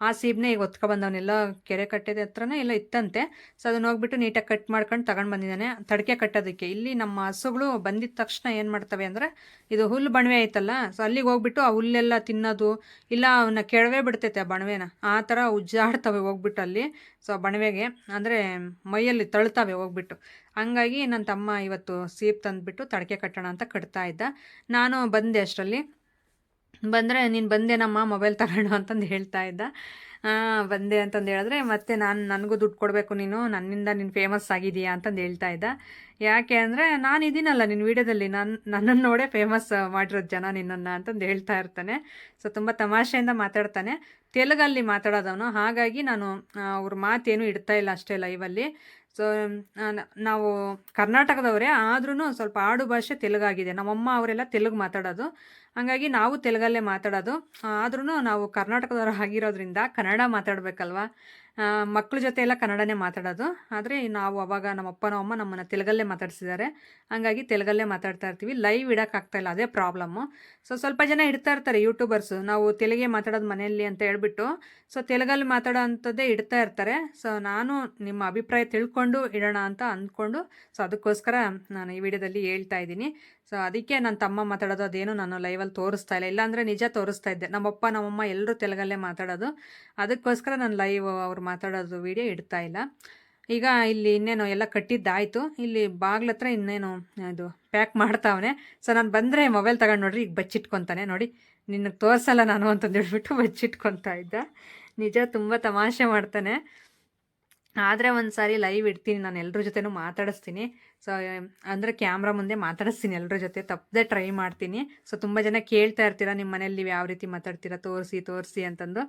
ಆ ಸೀಬನ್ನೇ ಈಗ ಹೊತ್ಕೊಬಂದವನೆಲ್ಲ ಕೆರೆ ಕಟ್ಟೆದ ಹತ್ರನೇ ಎಲ್ಲ ಇತ್ತಂತೆ. ಸೊ ಅದನ್ನ ಹೋಗ್ಬಿಟ್ಟು ನೀಟಾಗಿ ಕಟ್ ಮಾಡ್ಕೊಂಡು ತಗೊಂಡು ಬಂದಿದ್ದಾನೆ ತಡಕೆ ಕಟ್ಟೋದಕ್ಕೆ. ಇಲ್ಲಿ ನಮ್ಮ ಹಸುಗಳು ಬಂದಿದ ತಕ್ಷಣ ಏನು ಮಾಡ್ತವೆ ಅಂದರೆ, ಇದು ಹುಲ್ಲು ಬಣವೆ ಐತಲ್ಲ, ಸೊ ಅಲ್ಲಿಗೆ ಹೋಗ್ಬಿಟ್ಟು ಆ ಹುಲ್ಲೆಲ್ಲ ತಿನ್ನೋದು, ಇಲ್ಲ ಅವನ್ನ ಕೆಡವೇ ಬಿಡ್ತೈತೆ ಆ ಬಣವೆನ, ಆ ಥರ ಉಜ್ಜಾಡ್ತವೆ ಹೋಗ್ಬಿಟ್ಟು ಅಲ್ಲಿ. ಸೊ ಬಣವೆಗೆ ಅಂದರೆ ಮೈಯಲ್ಲಿ ತಳ್ತವೆ ಹೋಗ್ಬಿಟ್ಟು. ಹಂಗಾಗಿ ನನ್ನ ತಮ್ಮ ಇವತ್ತು ಸೀಬ್ ತಂದುಬಿಟ್ಟು ತಡಕೆ ಕಟ್ಟೋಣ ಅಂತ ಕಟ್ತಾ ಇದ್ದ. ನಾನು ಬಂದೆ ಅಷ್ಟರಲ್ಲಿ. ಬಂದರೆ ನೀನು ಬಂದೇನಮ್ಮ ಮೊಬೈಲ್ ತಗೊಂಡು ಅಂತಂದು ಹೇಳ್ತಾ ಇದ್ದ. ಬಂದೆ ಅಂತಂದು ಹೇಳಿದ್ರೆ ಮತ್ತೆ ನನಗೂ ದುಡ್ಡು ಕೊಡಬೇಕು, ನನ್ನಿಂದ ನೀನು ಫೇಮಸ್ ಆಗಿದೆಯಾ ಅಂತಂದು ಹೇಳ್ತಾ ಇದ್ದ. ಯಾಕೆ ಅಂದರೆ ನಾನು ಇದೀನಲ್ಲ ನಿನ್ನ ವೀಡಿಯೋದಲ್ಲಿ, ನನ್ನನ್ನು ನೋಡೇ ಫೇಮಸ್ ಮಾಡಿರೋದು ಜನ ನಿನ್ನನ್ನು ಅಂತಂದು ಹೇಳ್ತಾ ಇರ್ತಾನೆ. ಸೊ ತುಂಬ ತಮಾಷೆಯಿಂದ ಮಾತಾಡ್ತಾನೆ. ತೆಲುಗಲ್ಲಿ ಮಾತಾಡೋದವನು, ಹಾಗಾಗಿ ನಾನು ಅವ್ರ ಮಾತೇನು ಇಡ್ತಾ ಇಲ್ಲ ಅಷ್ಟೇ ಲೈವಲ್ಲಿ. ಸೊ ನಾವು ಕರ್ನಾಟಕದವರೇ ಆದ್ರೂ ಸ್ವಲ್ಪ ಆಡು ಭಾಷೆ ತೆಲುಗಾಗಿದೆ. ನಮ್ಮಮ್ಮ ಅವರೆಲ್ಲ ತೆಲುಗು ಮಾತಾಡೋದು, ಹಾಗಾಗಿ ನಾವು ತೆಲುಗಲ್ಲೇ ಮಾತಾಡೋದು. ಆದ್ರೂ ನಾವು ಕರ್ನಾಟಕದವರು ಆಗಿರೋದ್ರಿಂದ ಕನ್ನಡ ಮಾತಾಡಬೇಕಲ್ವ. ಮಕ್ಕಳ ಜೊತೆ ಎಲ್ಲ ಕನ್ನಡನೇ ಮಾತಾಡೋದು. ಆದರೆ ನಾವು ಅವಾಗ ನಮ್ಮಪ್ಪ ನಮ್ಮಮ್ಮ ನಮ್ಮನ್ನು ತೆಲುಗಲ್ಲೇ ಮಾತಾಡ್ಸಿದ್ದಾರೆ, ಹಾಗಾಗಿ ತೆಲುಗಲ್ಲೇ ಮಾತಾಡ್ತಾ ಇರ್ತೀವಿ. ಲೈವ್ ಇಡೋಕ್ಕಾಗ್ತಾಯಿಲ್ಲ, ಅದೇ ಪ್ರಾಬ್ಲಮ್ಮು. ಸೊ ಸ್ವಲ್ಪ ಜನ ಇಡ್ತಾ ಇರ್ತಾರೆ ಯೂಟ್ಯೂಬರ್ಸು, ನಾವು ತೆಲುಗೇ ಮಾತಾಡೋದು ಮನೆಯಲ್ಲಿ ಅಂತ ಹೇಳ್ಬಿಟ್ಟು. ಸೊ ತೆಲುಗಲ್ಲಿ ಮಾತಾಡೋ ಅಂಥದ್ದೇ ಇಡ್ತಾ ಇರ್ತಾರೆ. ಸೊ ನಾನು ನಿಮ್ಮ ಅಭಿಪ್ರಾಯ ತಿಳ್ಕೊಂಡು ಇಡೋಣ ಅಂತ ಅಂದ್ಕೊಂಡು, ಸೊ ಅದಕ್ಕೋಸ್ಕರ ನಾನು ಈ ವಿಡಿಯೋದಲ್ಲಿ ಹೇಳ್ತಾ ಇದ್ದೀನಿ. ಸೊ ಅದಕ್ಕೆ ನನ್ನ ತಮ್ಮ ಮಾತಾಡೋದು ಅದೇನು ನಾನು ಲೈವಲ್ಲಿ ತೋರಿಸ್ತಾ ಇಲ್ಲ, ಇಲ್ಲಾಂದರೆ ನಿಜ ತೋರಿಸ್ತಾ ಇದ್ದೆ. ನಮ್ಮಪ್ಪ ನಮ್ಮಮ್ಮ ಎಲ್ಲರೂ ತೆಲುಗಲ್ಲೇ ಮಾತಾಡೋದು, ಅದಕ್ಕೋಸ್ಕರ ನಾನು ಲೈವ್ ಅವ್ರು ಮಾತಾಡೋದು ವೀಡಿಯೋ ಇಡ್ತಾ ಇಲ್ಲ. ಈಗ ಇಲ್ಲಿ ಇನ್ನೇನು ಎಲ್ಲ ಕಟ್ಟಿದ್ದಾಯಿತು. ಇಲ್ಲಿ ಬಾಗ್ಲತ್ರ ಇನ್ನೇನು ಇದು ಪ್ಯಾಕ್ ಮಾಡ್ತಾವನೆ. ಸೊ ನಾನು ಬಂದರೆ ಮೊಬೈಲ್ ತಗೊಂಡು ನೋಡ್ರಿ ಈಗ ಬಚ್ಚಿಟ್ಕೊತಾನೆ ನೋಡಿ, ನಿನಗೆ ತೋರಿಸಲ್ಲ ನಾನು ಅಂತಂದು ಹೇಳ್ಬಿಟ್ಟು ಬಚ್ಚಿಟ್ಕೊತಾ ಇದ್ದ. ನಿಜ ತುಂಬ ತಮಾಷೆ ಮಾಡ್ತಾನೆ. ಆದರೆ ಒಂದು ಸಾರಿ ಲೈವ್ ಇಡ್ತೀನಿ, ನಾನು ಎಲ್ಲರ ಜೊತೆನೂ ಮಾತಾಡಿಸ್ತೀನಿ. ಸೊ ಅಂದರೆ ಕ್ಯಾಮ್ರಾ ಮುಂದೆ ಮಾತಾಡಿಸ್ತೀನಿ ಎಲ್ಲರ ಜೊತೆ, ತಪ್ಪದೆ ಟ್ರೈ ಮಾಡ್ತೀನಿ. ಸೊ ತುಂಬ ಜನ ಕೇಳ್ತಾ ಇರ್ತೀರ, ನಿಮ್ಮ ಮನೇಲಿ ನೀವು ಯಾವ ರೀತಿ ಮಾತಾಡ್ತೀರಾ ತೋರಿಸಿ ಅಂತಂದು.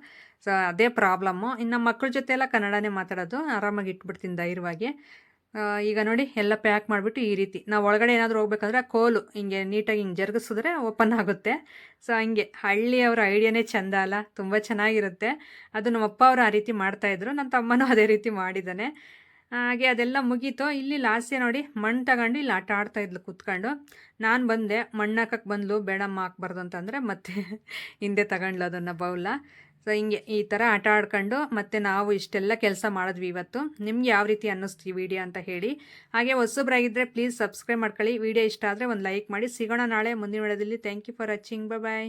ಸೊ ಅದೇ ಪ್ರಾಬ್ಲಮ್ಮು. ಇನ್ನು ಮಕ್ಕಳ ಜೊತೆ ಎಲ್ಲ ಕನ್ನಡನೇ ಮಾತಾಡೋದು, ಆರಾಮಾಗಿ ಇಟ್ಬಿಡ್ತೀನಿ ಧೈರ್ಯವಾಗಿ. ಈಗ ನೋಡಿ ಎಲ್ಲ ಪ್ಯಾಕ್ ಮಾಡಿಬಿಟ್ಟು ಈ ರೀತಿ ನಾವು ಒಳಗಡೆ ಏನಾದರೂ ಹೋಗ್ಬೇಕಂದ್ರೆ ಕೋಲು ಹಿಂಗೆ ನೀಟಾಗಿ ಹಿಂಗೆ ಜರುಗಿಸಿದ್ರೆ ಓಪನ್ ಆಗುತ್ತೆ. ಸೊ ಹಂಗೆ ಹಳ್ಳಿಯವರ ಐಡಿಯಾನೇ ಚೆಂದ ಅಲ್ಲ, ತುಂಬ ಚೆನ್ನಾಗಿರುತ್ತೆ. ಅದು ನಮ್ಮಪ್ಪ ಅವರು ಆ ರೀತಿ ಮಾಡ್ತಾಯಿದ್ರು, ನನ್ನ ತಮ್ಮನೂ ಅದೇ ರೀತಿ ಮಾಡಿದ್ದಾನೆ. ಹಾಗೆ ಅದೆಲ್ಲ ಮುಗೀತು. ಇಲ್ಲಿ ಲಾಸ್ಯ ನೋಡಿ ಮಣ್ಣು ತಗೊಂಡು ಇಲ್ಲಿ ಆಟ ಆಡ್ತಾ ಇದ್ಲು ಕೂತ್ಕೊಂಡು. ನಾನು ಬಂದೆ, ಮಣ್ಣು ಹಾಕಕ್ಕೆ ಬಂದ್ಲು, ಬೇಡಮ್ಮ ಹಾಕ್ಬಾರ್ದು ಅಂತಂದರೆ ಮತ್ತೆ ಹಿಂದೆ ತಗೊಂಡ್ಲು ಅದನ್ನು ಬೌಲ. ಸೊ ಹಿಂಗೆ ಈ ಥರ ಆಟ ಆಡ್ಕೊಂಡು ಮತ್ತೆ ನಾವು ಇಷ್ಟೆಲ್ಲ ಕೆಲಸ ಮಾಡಿದ್ವಿ ಇವತ್ತು. ನಿಮ್ಗೆ ಯಾವ ರೀತಿ ಅನ್ನಿಸ್ತು ಈ ವಿಡಿಯೋ ಅಂತ ಹೇಳಿ. ಹಾಗೆ ಹೊಸಬ್ರಾಗಿದ್ದರೆ ಪ್ಲೀಸ್ ಸಬ್ಸ್ಕ್ರೈಬ್ ಮಾಡ್ಕೊಳ್ಳಿ. ವಿಡಿಯೋ ಇಷ್ಟ ಆದರೆ ಒಂದು ಲೈಕ್ ಮಾಡಿ. ಸಿಗೋಣ ನಾಳೆ ಮುಂದಿನ ವಿಡಿಯೋದಲ್ಲಿ. Thank you for watching. Bye.